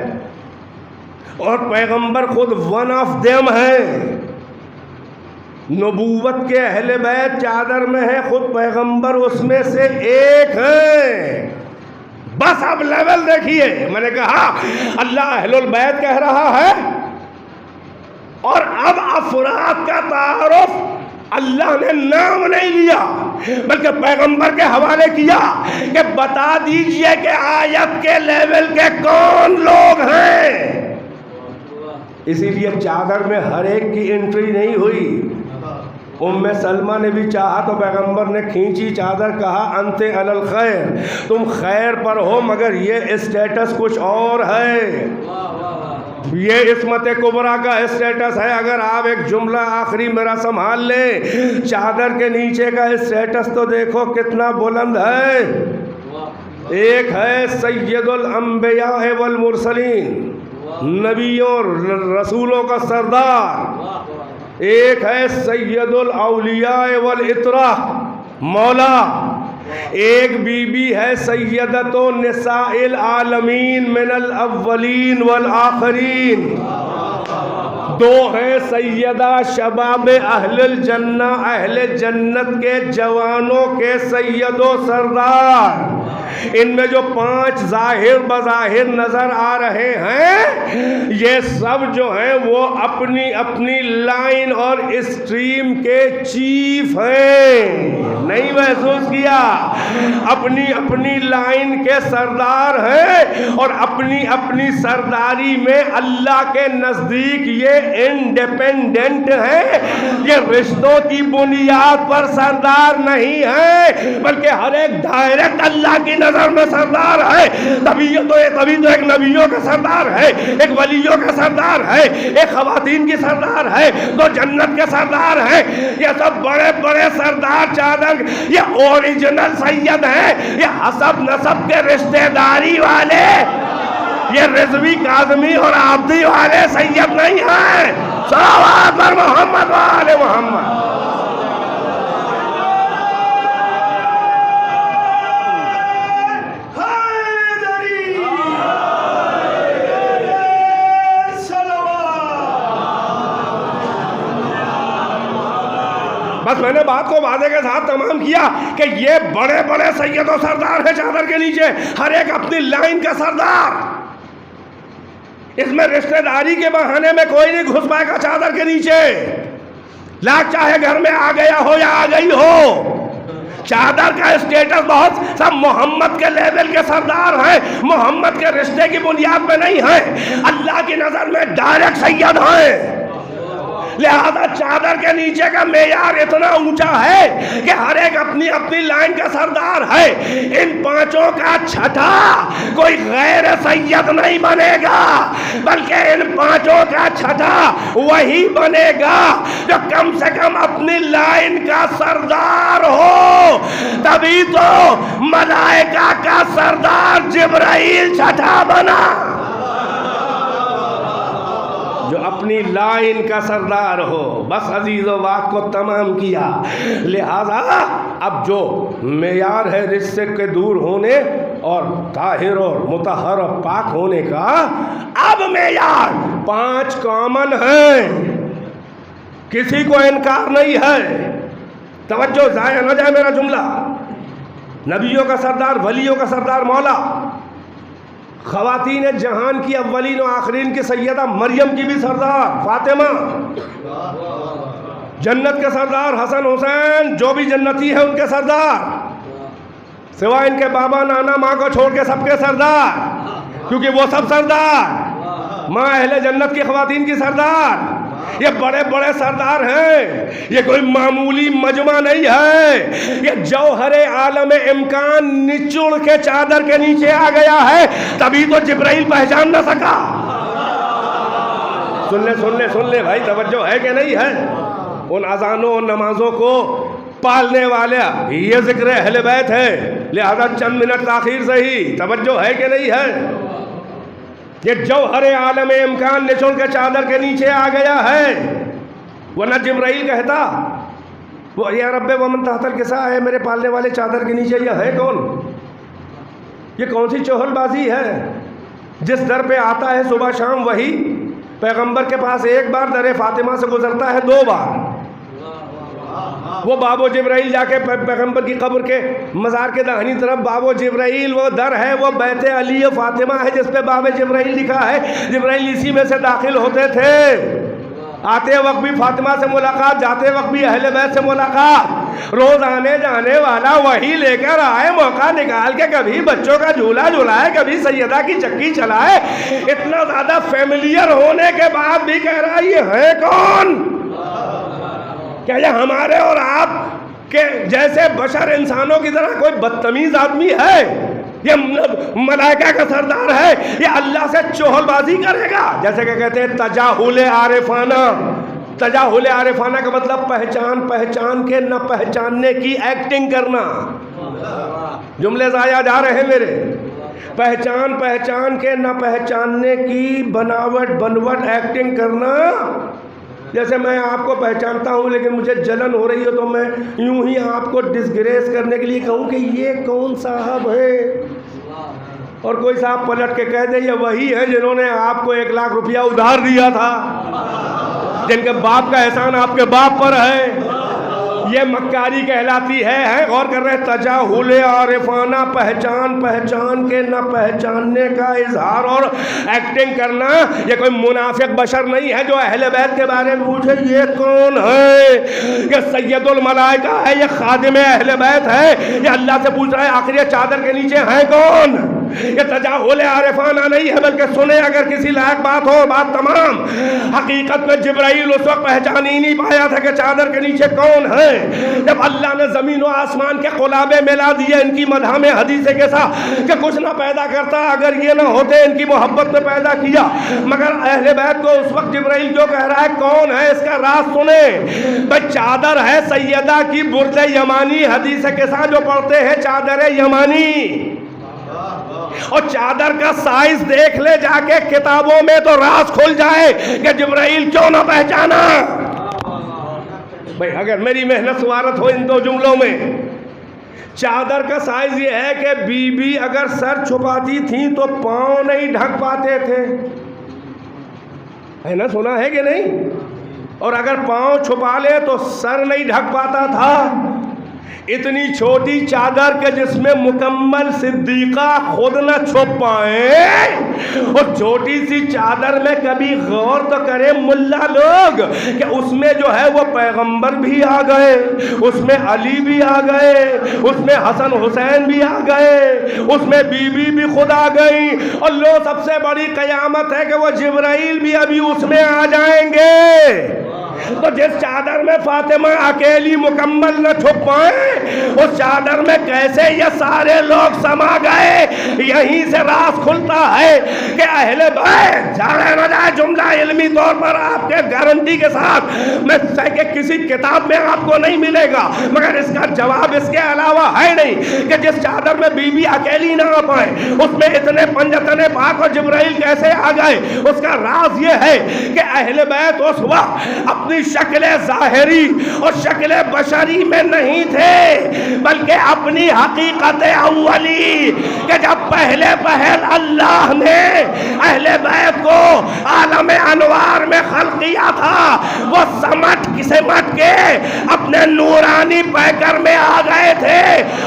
اور پیغمبر خود ون آف دیم ہے۔ نبوت کے اہل بیت چادر میں ہے، خود پیغمبر اس میں سے ایک ہے۔ بس اب لیول دیکھیے، میں نے کہا اللہ اہل البیت کہہ رہا ہے، اور اب افراد کا تعارف اللہ نے نام نہیں لیا بلکہ پیغمبر کے حوالے کیا کہ بتا دیجئے کہ آیت کے لیول کے کون لوگ ہیں۔ اسی لیے چادر میں ہر ایک کی انٹری نہیں ہوئی۔ ام سلمہ نے بھی چاہا تو پیغمبر نے کھینچی چادر، کہا انت علی الخیر، تم خیر پر ہو مگر یہ اسٹیٹس کچھ اور ہے، یہ عصمت کبریٰ کا اسٹیٹس ہے۔ اگر آپ ایک جملہ آخری میرا سنبھال لیں، چادر کے نیچے کا اسٹیٹس تو دیکھو کتنا بلند ہے۔ ایک ہے سید الانبیاء والمرسلین، نبیوں اور رسولوں کا سردار، ایک ہے سید الاولیاء والاطراء مولا، ایک بی بی ہے سیدۃ نساء العالمین من الاولین والآخرین، دو ہیں سیدہ شباب اہل الجنہ، اہل جنت کے جوانوں کے سید و سردار۔ ان میں جو 5 ظاہر بظاہر نظر آ رہے ہیں یہ سب جو ہیں وہ اپنی اپنی لائن اور اسٹریم کے چیف ہیں۔ نہیں محسوس کیا؟ اپنی اپنی لائن کے سردار ہیں، اور اپنی اپنی سرداری میں اللہ کے نزدیک یہ انڈیپینڈنٹ ہیں، یہ رشتوں کی بنیاد پر سردار نہیں ہے بلکہ ہر ایک ڈائریکٹ اللہ کی نظر میں سردار ہے۔ تبھی تو ایک نبیوں کا سردار ہے، ایک ولیوں کا سردار ہے، ایک خواتین کی سردار ہے، دو جنت کے سردار ہیں۔ یہ سب بڑے بڑے سردار چادر یہ اوریجنل سید ہیں، یہ حسب نسب کے رشتہ داری والے، یہ رضوی کاظمی اور عابدی والے سید نہیں ہیں۔ صلوات پر محمد و آل محمد۔ بس میں نے بات کو وعدے کے ساتھ تمام کیا کہ یہ بڑے بڑے سید و سردار ہیں چادر کے نیچے، ہر ایک اپنی لائن کا سردار۔ اس میں رشتہ داری کے بہانے میں کوئی نہیں گھس پائے گا چادر کے نیچے، لاکھ چاہے گھر میں آ گیا ہو یا آ گئی ہو۔ چادر کا اسٹیٹس بہت سب محمد کے لیول کے سردار ہیں، محمد کے رشتے کی بنیاد پہ نہیں ہیں، اللہ کی نظر میں ڈائریکٹ سید ہیں۔ لہذا چادر کے نیچے کا معیار اتنا اونچا ہے کہ ہر ایک اپنی اپنی لائن کا سردار ہے۔ ان 5 کا چھٹا کوئی غیر سید نہیں بنے گا بلکہ ان 5 کا چھٹا وہی بنے گا جو کم سے کم اپنی لائن کا سردار ہو۔ تبھی تو ملائکہ کا سردار جبرائیل چھٹا بنا، جو اپنی لائن کا سردار ہو۔ بس عزیز و بات کو تمام کیا۔ لہذا اب جو معیار ہے رشتے کے دور ہونے اور طاہر اور مطہر اور پاک ہونے کا، اب معیار 5 کامن ہیں، کسی کو انکار نہیں ہے۔ توجہ ضائع نہ جائے میرا جملہ۔ نبیوں کا سردار، ولیوں کا سردار مولا، خواتین جہان کی اولین و آخرین کی سیدہ مریم کی بھی سردار فاطمہ، جنت کے سردار حسن حسین جو بھی جنتی ہے ان کے سردار، سوائے ان کے بابا نانا ماں کو چھوڑ کے سب کے سردار، کیونکہ وہ سب سردار، ماں اہل جنت کی خواتین کی سردار، یہ بڑے بڑے سردار ہیں، یہ کوئی معمولی مجمع نہیں ہے، یہ جوہر عالم امکان نچوڑ کے چادر کے نیچے آ گیا ہے، تبھی تو جبرائیل پہچان نہ سکا۔ سن لے بھائی، توجہ ہے کہ نہیں ہے؟ ان اذانوں اور نمازوں کو پالنے والا یہ ذکر اہل بیت ہے، لہذا چند منٹ تاخیر سے ہی، توجہ ہے کہ نہیں ہے؟ یہ جوہر عالم امکان نچوڑ کے چادر کے نیچے آ گیا ہے، ورنہ جبرائیل کہتا وہ یا رب ومن تحت الکساء ہے، میرے پالنے والے چادر کے نیچے یہ ہے کون؟ یہ کون سی چوہل بازی ہے؟ جس در پہ آتا ہے صبح شام وہی پیغمبر کے پاس ایک بار در فاطمہ سے گزرتا ہے 2 بار، وہ بابو جبرائیل جا کے پیغمبر کی قبر کے مزار کے داہنی طرف بابو جبرائیل وہ در ہے، وہ بیت علی فاطمہ ہے جس پہ باب جبرائیل لکھا ہے، جبرائیل اسی میں سے داخل ہوتے تھے، آتے وقت بھی فاطمہ سے ملاقات، جاتے وقت بھی اہل بیت سے ملاقات، روز آنے جانے والا وہی لے کر آئے، موقع نکال کے کبھی بچوں کا جھولا جھلائے، کبھی سیدہ کی چکی چلائے، اتنا زیادہ فیملیئر ہونے کے بعد بھی کہہ رہا یہ ہے کون؟ کیا یہ ہمارے اور آپ کے جیسے بشر انسانوں کی طرح کوئی بدتمیز آدمی ہے؟ یہ ملائکہ کا سردار ہے، یہ اللہ سے چوہل بازی کرے گا؟ جیسے کہ کہتے ہیں تجاہل عارفانہ، تجاہل عارفانہ کا مطلب پہچان کے نہ پہچاننے کی ایکٹنگ کرنا۔ جملے ضائع جا رہے ہیں میرے، پہچان کے نہ پہچاننے کی بنوٹ ایکٹنگ کرنا۔ جیسے میں آپ کو پہچانتا ہوں لیکن مجھے جلن ہو رہی ہے تو میں یوں ہی آپ کو ڈسگریس کرنے کے لیے کہوں کہ یہ کون صاحب ہے، اور کوئی صاحب پلٹ کے کہہ دے یہ وہی ہے جنہوں نے آپ کو 1 لاکھ روپیہ ادھار دیا تھا، جن کے باپ کا احسان آپ کے باپ پر ہے، یہ مکاری کہلاتی ہے۔ غور کر رہے تجاہل عارفانہ، پہچان کے نہ پہچاننے کا اظہار اور ایکٹنگ کرنا۔ یہ کوئی منافق بشر نہیں ہے جو اہل بیت کے بارے میں پوچھے یہ کون ہے، یہ سید الملائکہ ہے، یہ خادم اہل بیت ہے، یہ اللہ سے پوچھ رہا ہے آخر یہ چادر کے نیچے ہے کون؟ یہ تجاہل عارفانہ نہیں ہے، بلکہ سنے اگر کسی لائق بات ہو بات تمام۔ حقیقت میں جبرائیل اس وقت پہچان ہی نہیں پایا تھا کہ چادر کے نیچے کون ہے، جب اللہ نے زمین و آسمان کے قلابے ملا دیے ان کی مدح میں حدیث کے ساتھ کہ کچھ نہ پیدا کرتا اگر یہ نہ ہوتے، ان کی محبت میں پیدا کیا۔ مگر اہل بیت کو اس وقت جبرائیل کیوں کہہ رہا ہے کون ہے، اس کا راز سنیں۔ بھئی چادر ہے سیدہ کی برد یمانی، حدیث کے ساتھ جو پڑھتے ہیں چادر یمانی، اور چادر کا سائز دیکھ لے جا کے کتابوں میں تو راز کھل جائے کہ جبرائیل کیوں نہ پہچانا۔ بھئی اگر میری محنت سوارت ہو ان 2 جملوں میں، چادر کا سائز یہ ہے کہ بی بی اگر سر چھپاتی تھیں تو پاؤں نہیں ڈھک پاتے تھے، ہے نا، سنا ہے کہ نہیں؟ اور اگر پاؤں چھپا لے تو سر نہیں ڈھک پاتا تھا۔ اتنی چھوٹی چادر کے جس میں مکمل صدیقہ خود نہ چھپ پائیں، اور چھوٹی سی چادر میں کبھی غور تو کرے ملا لوگ کہ اس میں جو ہے وہ پیغمبر بھی آ گئے، اس میں علی بھی آ گئے، اس میں حسن حسین بھی آ گئے، اس میں بی بی بھی خود آ گئی، اور لو سب سے بڑی قیامت ہے کہ وہ جبرائیل بھی ابھی اس میں آ جائیں گے۔ تو جس چادر میں فاطمہ اکیلی مکمل نہ چھپ پائیں، اس چادر میں کیسے یہ سارے لوگ سما گئے؟ یہیں سے راز کھلتا ہے کہ اہل بیت جائے نہ جائے جملہ علمی طور پر آپ کے گارنٹی کے ساتھ میں کہ کسی کتاب میں آپ کو نہیں ملے گا، مگر اس کا جواب اس کے علاوہ ہے نہیں کہ جس چادر میں بی بی اکیلی نہ آ پائیں اس میں اتنے پنجتنے پاک اور جبرائیل کیسے آ گئے؟ اس کا راز یہ ہے کہ اہل بیت اس وقت اپنی شکل ظاہری اور شکل بشری میں نہیں تھے، بلکہ اپنی حقیقت اولی کہ جب پہلے پہل اللہ نے اہل بیت کو عالم انوار میں خلق کیا تھا، وہ سمٹ کے اپنے نورانی پیکر میں آ گئے تھے،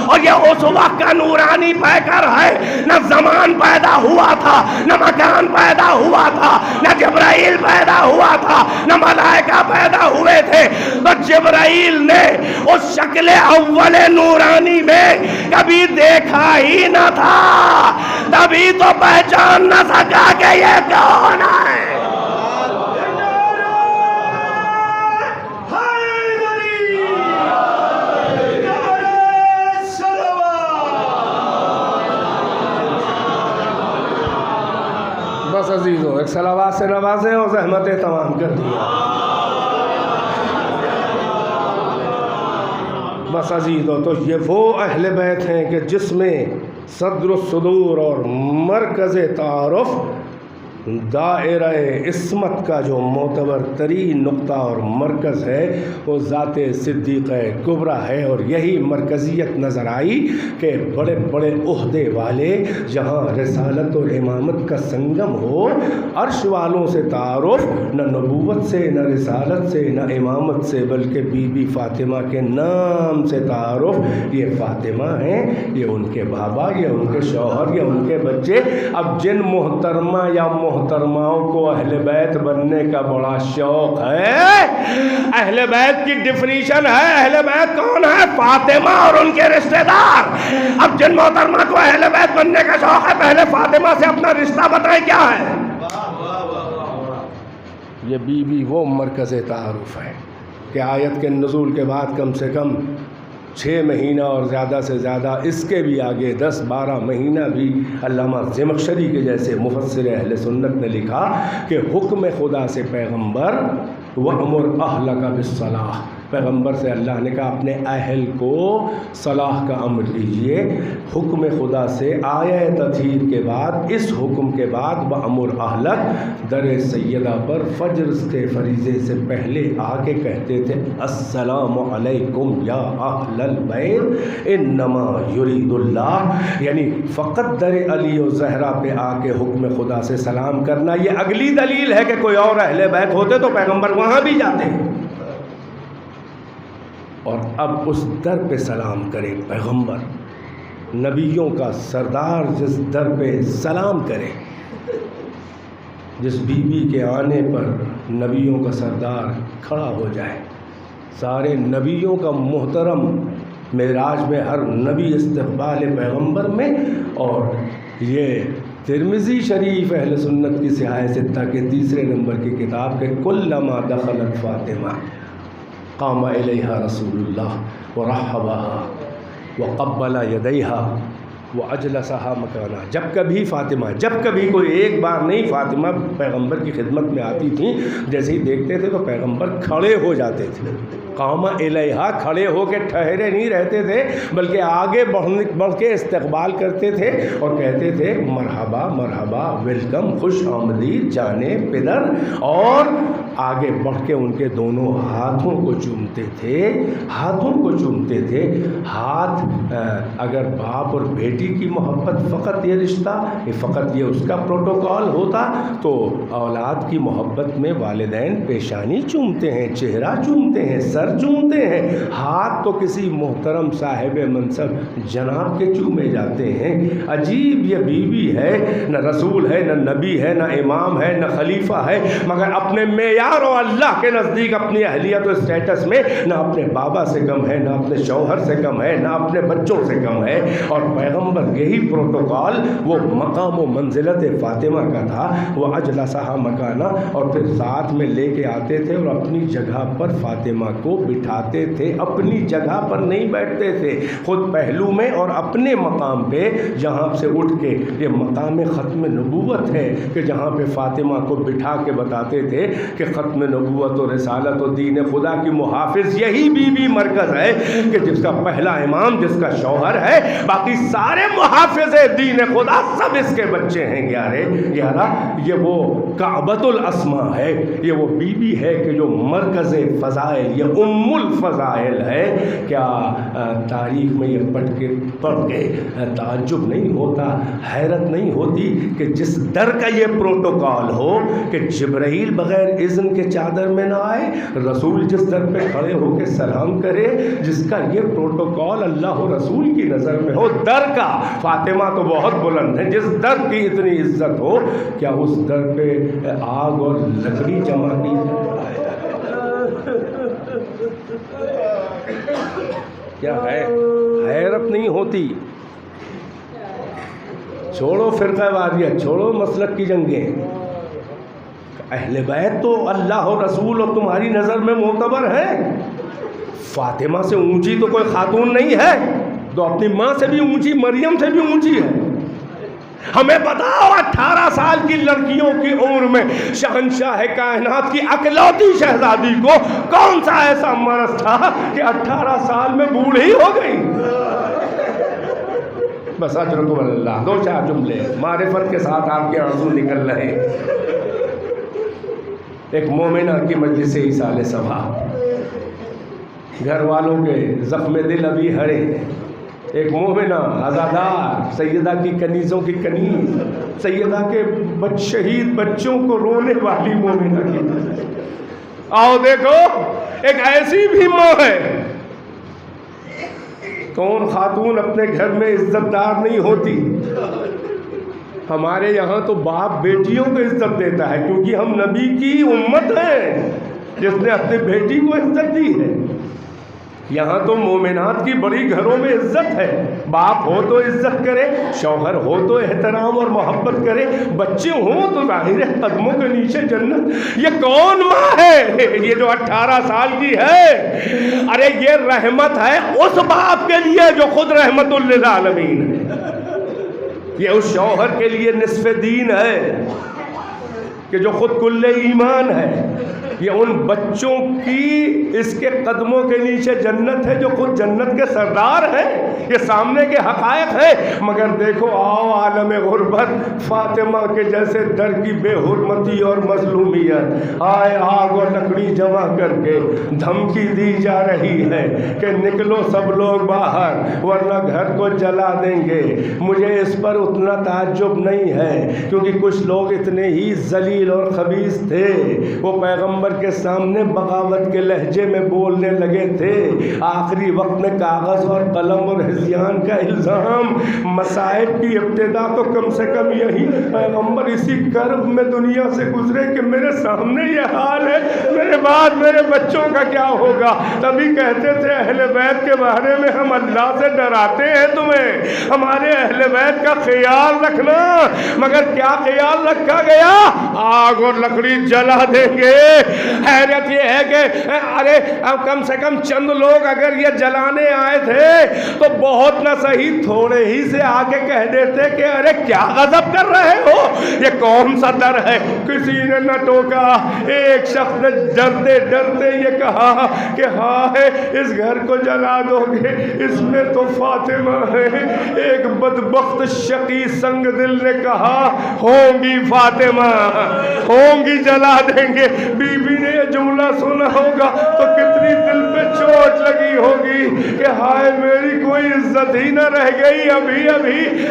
اور یہ اس وقت کا نورانی پیکر ہے. نہ زمان پیدا ہوا تھا، نہ مکان پیدا ہوا تھا، نہ جبرائیل پیدا ہوا تھا، نہ ملائکہ پیدا ہوئے تھے. تو جبرائیل نے اس شکل اول نورانی میں کبھی دیکھا ہی نہ تھا، تبھی تو پہچان نہ سکا کہ یہ کون ہے. بس عزیزوں ایک صلوات سے نوازیں اور زحمتیں تمام کر دیا. بس عزیزوں تو یہ وہ اہل بیت ہیں کہ جس میں صدر الصدور اور مرکز تعارف دائرہ عصمت کا جو معتبر ترین نقطہ اور مرکز ہے وہ ذات صدیقہ کبریٰ ہے. اور یہی مرکزیت نظر آئی کہ بڑے بڑے عہدے والے جہاں رسالت اور امامت کا سنگم ہو، عرش والوں سے تعارف نہ نبوت سے، نہ رسالت سے، نہ امامت سے، بلکہ بی بی فاطمہ کے نام سے تعارف. یہ فاطمہ ہیں، یہ ان کے بابا، یہ ان کے شوہر، یہ ان کے بچے. اب جن محترمہ یا محترماؤں کو اہل بیت بننے کا بڑا شوق ہے، اہل بیت کی ڈیفینیشن ہے اہل بیت کون ہے؟ فاطمہ اور ان کے رشتہ دار. اب جن محترمہ کو اہل بیت بننے کا شوق ہے، پہلے فاطمہ سے اپنا رشتہ بتائیں کیا ہے. یہ بی بی وہ مرکز تعارف ہے کہ آیت کے نزول کے بعد کم سے کم 6 مہینہ اور زیادہ سے زیادہ، اس کے بھی آگے 10-12 مہینہ بھی علامہ زمخشری کے جیسے مفسر اہل سنت نے لکھا کہ حکم خدا سے پیغمبر وَأْمُرْ أَهْلَكَ بِالصَّلَاةِ، پیغمبر سے اللہ نے کہا اپنے اہل کو صلاح کا امر دیجئے. حکم خدا سے آیہ تطہیر کے بعد، اس حکم کے بعد وَأْمُرْ أَهْلَكَ در سیدہ پر فجر کے فریضے سے پہلے آ کے کہتے تھے السلام علیکم یا اہل البیت انما یرید اللہ، یعنی فقط در علی و زہرا پہ آ کے حکم خدا سے سلام کرنا. یہ اگلی دلیل ہے کہ کوئی اور اہل بیت ہوتے تو پیغمبر وہاں بھی جاتے. اور اب اس در پہ سلام کرے پیغمبر، نبیوں کا سردار جس در پہ سلام کرے، جس بی بی کے آنے پر نبیوں کا سردار کھڑا ہو جائے، سارے نبیوں کا محترم معراج میں ہر نبی استقبال پیغمبر میں. اور یہ ترمذی شریف اہل سنت کی صحاح ستہ کے 3 نمبر کی کتاب کے کلما دخلت فاطمہ قام الیہا رسول اللہ ورحبها وقبل یدیہا واجلسہا مکانا. جب کبھی فاطمہ، جب کبھی کوئی ایک بار نہیں، فاطمہ پیغمبر کی خدمت میں آتی تھیں، جیسے ہی دیکھتے تھے تو پیغمبر کھڑے ہو جاتے تھے. قام الیہا، کھڑے ہو کے ٹھہرے نہیں رہتے تھے بلکہ آگے بڑھ کے استقبال کرتے تھے اور کہتے تھے مرحبا مرحبا، ویلکم، خوش آمدید جانے پدر. اور آگے بڑھ کے ان کے دونوں ہاتھوں کو چومتے تھے، ہاتھوں کو چومتے تھے. ہاتھ اگر باپ اور بیٹی کی محبت فقط یہ رشتہ، فقط یہ اس کا پروٹوکول ہوتا تو اولاد کی محبت میں والدین پیشانی چومتے ہیں، چہرہ چومتے ہیں، سر چومتے ہیں. ہاتھ تو کسی محترم صاحب منصب جناب کے چومے جاتے ہیں. عجیب یہ بیوی ہے، نہ رسول ہے، نہ نبی ہے، نہ امام ہے، نہ خلیفہ ہے، مگر اپنے معیار اور اللہ کے نزدیک اپنی اہلیت و اسٹیٹس میں نہ اپنے بابا سے کم ہے، نہ اپنے شوہر سے کم ہے، نہ اپنے بچوں سے کم ہے. اور پیغمبر یہی پروٹوکال، وہ مقام و منزلت فاطمہ کا تھا. وہ اجلسہا مکانا، اور پھر ساتھ میں لے کے آتے تھے اور اپنی جگہ پر فاطمہ کو بٹھاتے تھے. اپنی جگہ پر نہیں بیٹھتے تھے، خود پہلو میں اور اپنے مقام پہ، جہاں سے اٹھ کے، یہ مقام ختم نبوت ہے کہ جہاں پہ فاطمہ کو بٹھا کے بتاتے تھے کہ ختم نبوت و رسالت و دین خدا کی محافظ یہی بی بی مرکز ہے کہ جس کا پہلا امام، جس کا شوہر ہے، باقی سارے محافظ دین خدا سب اس کے بچے ہیں. 11 یہ وہ کعبۃ الاسماء ہے، یہ وہ بی بی ہے کہ جو مرکز فضائل، یہ ام الفضائل ہے. کیا تاریخ میں یہ پڑھ کے تعجب نہیں ہوتا، حیرت نہیں ہوتی کہ جس در کا یہ پروٹوکال ہو کہ جبرائیل بغیر اذن اذن کے چادر میں نہ آئے، رسول جس در پہ کھڑے ہو کے سلام کرے، جس کا یہ پروٹوکول اللہ و رسول کی نظر میں ہو، در کا فاطمہ تو بہت بلند ہے، جس در کی اتنی عزت ہو، کیا اس در پہ آگ اور لکڑی جمع کی جائے؟ کیا ہے؟ حیرت نہیں ہوتی؟ چھوڑو فرقہ واریہ، چھوڑو مسلک کی جنگیں، اہل بیت تو اللہ و رسول اور تمہاری نظر میں معتبر ہے۔ فاطمہ سے اونچی تو کوئی خاتون نہیں ہے، تو اپنی ماں سے بھی اونچی، مریم سے بھی اونچی ہے۔ ہمیں بتاؤ 18 سال کی لڑکیوں کی عمر میں شہنشاہ کائنات کی اکلوتی شہزادی کو کون سا ایسا مرض تھا کہ 18 سال میں بوڑھی ہو گئی؟ بس اجرکم اللہ، 2-4 جملے معرفت کے ساتھ آپ کے آنسو نکل رہے۔ ایک مومنہ کی مجلس ایصال صبا، گھر والوں کے زخم دل ابھی ہرے، ایک مومنہ عزادار، سیدہ کی کنیزوں کی کنیز، سیدہ کے شہید بچوں کو رونے والی مومنہ کی، آؤ دیکھو ایک ایسی بھی ماں ہے۔ کون خاتون اپنے گھر میں عزت دار نہیں ہوتی؟ ہمارے یہاں تو باپ بیٹیوں کو عزت دیتا ہے، کیونکہ ہم نبی کی امت ہیں جس نے اپنی بیٹی کو عزت دی ہے۔ یہاں تو مومنات کی بڑی گھروں میں عزت ہے، باپ ہو تو عزت کرے، شوہر ہو تو احترام اور محبت کرے، بچے ہوں تو ظاہر ہے قدموں کے نیچے جنت۔ یہ کون ماں ہے یہ جو 18 سال کی ہے؟ ارے یہ رحمت ہے اس باپ کے لیے جو خود رحمت للعالمین ہے، یہ اس شوہر کے لیے نصف دین ہے کہ جو خود کل ایمان ہے، یہ ان بچوں کی اس کے قدموں کے نیچے جنت ہے جو خود جنت کے سردار ہیں۔ یہ سامنے کے حقائق ہیں، مگر دیکھو آؤ عالم غربت فاطمہ کے جیسے در کی بے حرمتی اور مظلومیت، آئے آگ اور لکڑی جمع کر کے دھمکی دی جا رہی ہے کہ نکلو سب لوگ باہر ورنہ گھر کو جلا دیں گے۔ مجھے اس پر اتنا تعجب نہیں ہے، کیونکہ کچھ لوگ اتنے ہی ذلیل اور خبیث تھے، وہ پیغمبر کے سامنے بغاوت کے لہجے میں بولنے لگے تھے۔ آخری وقت میں کاغذ اور قلم اور ہذیان کا الزام، مصائب کی ابتدا تو کم سے کم یہی، پیغمبر اسی کرب میں دنیا سے گزرے کہ میرے سامنے یہ حال ہے، میرے بعد میرے بچوں کا کیا ہوگا؟ تبھی کہتے تھے اہل بیت کے بارے میں ہم اللہ سے ڈراتے ہیں تمہیں، ہمارے اہل بیت کا خیال رکھنا۔ مگر کیا خیال رکھا گیا؟ آگ اور لکڑی جلا دیں گے۔ حیرت یہ ہے کہ ارے کم سے کم چند لوگ اگر یہ جلانے آئے تھے تو بہت نہ صحیح تھوڑے ہی سے آ کے کہہ دیتے کہ ارے کیا غضب کر رہے ہو، یہ کون سا در ہے؟ کسی نے نہ ٹوکا، ایک شخص نے ڈرتے ڈرتے یہ کہا کہ ہائے اس گھر کو جلا دو گے، اس میں تو فاطمہ ہے۔ ایک بدبخت شقی سنگ دل نے کہا ہوں گی فاطمہ، ہوں گی، جلا دیں گے۔ بی بی نے یہ جملہ سنا ہوگا تو کتنی دل پہ چوٹ لگی ہوگی کہ ہائے میری کوئی عزت ہی نہ رہ گئی، ابھی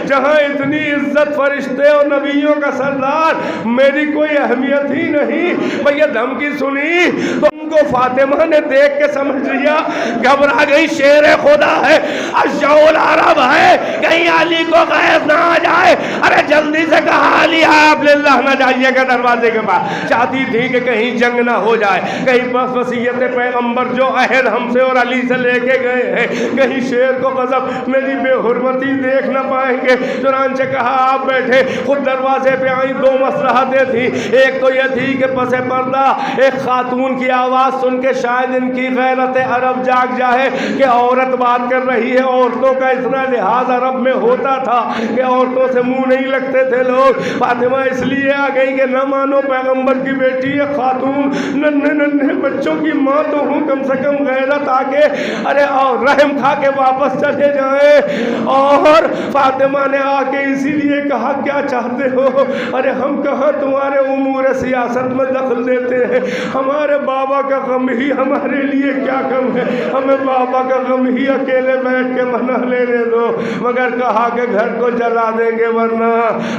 جہاں اتنی عزت فرشتے اور نبیوں کا سردار، میری کوئی اہمیت ہی نہیں۔ بھئی یہ دھمکی سنی تو ان کو فاطمہ نے دیکھ کے سمجھ لیا، گھبرا گئی، شیر خدا ہے، اشجع العرب ہے، کہیں علی کو غیظ نہ آ جائے۔ ارے جلدی سے کہا علی آپ للہ نہ جائیے گا دروازے کے پاس، چاہتی تھی کہ کہیں جنگ نہ ہو جائے، کہیں بس وصیت پیغمبر جو عہد ہم سے اور علی سے لے کے گئے ہیں، کہیں شیر کو غضب میری بے حرمتی دیکھ نہ پائیں گے۔ چنانچہ کہا آپ بیٹھے، خود دروازے پہ آئیں۔ 2 مصلحتیں تھیں، ایک تو یہ تھی کہ پس پردہ ایک خاتون کی آواز سن کے شاید ان کی غیرت عرب جاگ جائے کہ عورت بات کر رہی ہے۔ عورتوں کا اتنا لحاظ عرب میں ہوتا تھا کہ عورتوں سے منہ نہیں لگتے تھے لوگ۔ فاطمہ اس لیے آ گئی کہ نہ مانو پیغمبر کی بیٹی ہے خاتون، ننھے ننھے بچوں کی ماں تو ہوں، کم سے کم غیرت آ کے ارے اور رحم کھا کے واپس چلے جائیں۔ اور فاطمہ نے آ کے اسی لیے کہا کیا چاہتے ہو؟ ارے ہم کہاں تمہارے امور سیاست میں دخل دیتے ہیں، ہمارے بابا کا غم ہی ہمارے لیے کیا کم ہے، ہمیں بابا کا غم ہی اکیلے بیٹھ کے منا لینے دو۔ مگر کہا کہا کہ گھر کو جلا دیں گے ورنہ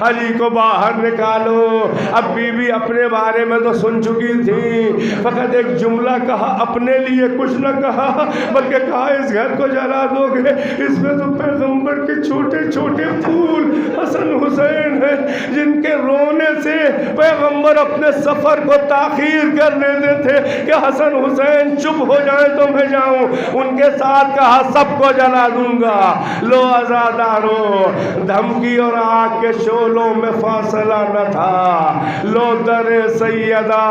علی کو باہر نکالو۔ اب بی بی اپنے بارے میں تو سن چکی تھی، فقط ایک جملہ کہا، اپنے لیے کچھ نہ کہا بلکہ کہا اس گھر کو جلا دو گے، اس میں تو پیغمبر کے چھوٹے چھوٹے پھول حسن حسین ہیں جن کے رونے سے پیغمبر اپنے سفر کو تاخیر کر دیتے تھے کہ حسن حسین چپ ہو جائیں تو میں جاؤں۔ ان کے ساتھ کہا سب کو جلا دوں گا۔ لو عزادارو، دھمکی اور آگ کے شعلوں میں فاصلہ نہ تھا۔ لو در سیدہ،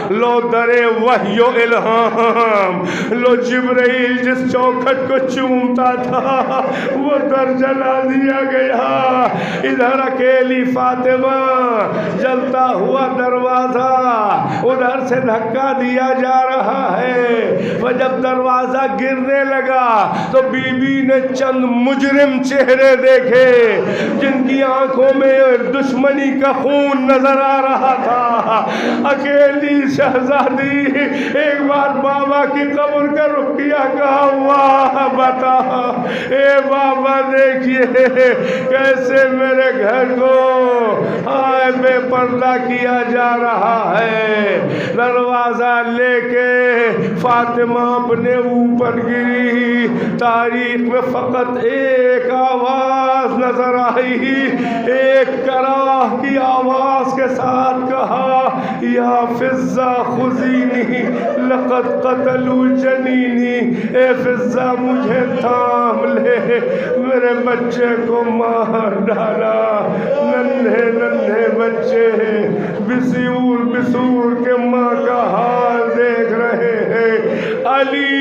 لو در وحی و الہام، لو جبرائیل جس چوکھٹ کو چومتا تھا وہ در جلا دیا گیا۔ ادھر اکیلی فاطمہ، جلتا ہوا دروازہ، ادھر سے دھکا دیا جا رہا ہے۔ وہ جب دروازہ گرنے لگا تو بی بی نے چند مجرم چہرے دیکھے جن کی آنکھوں میں دشمنی کا خون نظر آ رہا تھا۔ اکیلی شہزادی ایک بار بابا کی قبر کا رخ کیا، کہا واہ بتا اے بابا دیکھیے کیسے میرے گھر کو ہائے بے پردہ کیا جا رہا ہے۔ دروازہ لے کے فاطمہ اپنے اوپر گری۔ تاریخ میں فقط ایک آواز نظر آئی، ایک کراہ کی آواز کے ساتھ کہا یا فضہ خذینی لقد قتلوا جنینی، اے فضہ مجھے تھام لے، میرے بچے کو مار ڈالا۔ ننھے ننھے بچے بسور بسور کے ماں کا حال دیکھ رہے ہیں۔ علی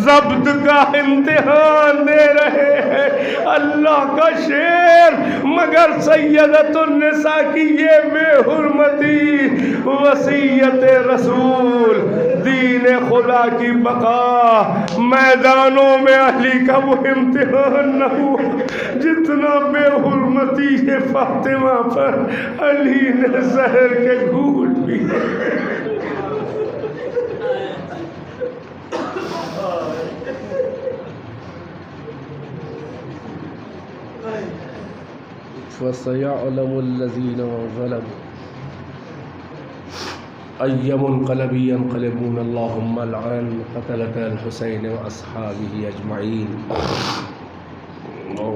ضبط کا امتحان دے رہے ہیں، اللہ کا شعر، مگر سیدۃ النساء کی یہ بے حرمتی، وصیت رسول، دین خدا کی بقا، میدانوں میں علی کا وہ امتحان نہ ہوا جتنا بے حرمتی ہے فاطمہ پر علی نے زہر کے گھونٹ پیے۔ فَسَيَعْلَمُ الَّذِينَ ظَلَمُوا أَيَّ مُنقَلَبٍ يَنقَلِبُونَ اللَّهُمَّ الْعَنْ قَتَلَةَ الْحُسَيْنِ وَأَصْحَابِهِ أَجْمَعِينَ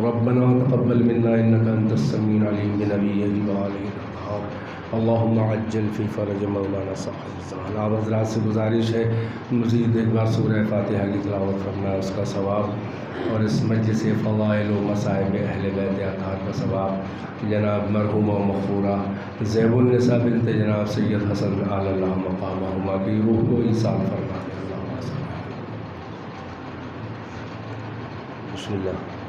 رَبَّنَا تَقَبَّلْ مِنَّا إِنَّكَ أَنْتَ السَّمِيعُ الْعَلِيمُ بِنَبِيِّهِ وَآلِهِ الْأَطْهَارِ اللہم عجل فی فرج مولانا صاحب الزمان۔ آپ حضرات سے گزارش ہے مزید ایک بار سورہ فاتحہ کی تلاوت کرنا، اس کا ثواب، اور اس مجلس فضائل و مصائب اہل بیت اطہار کا ثواب جناب مرحومہ و مغفورہ زیب النساء بنت جناب سید حسن آل اللہ مقامہما کی روح کو ایصال فرما دے۔ اللہ بسم اللہ۔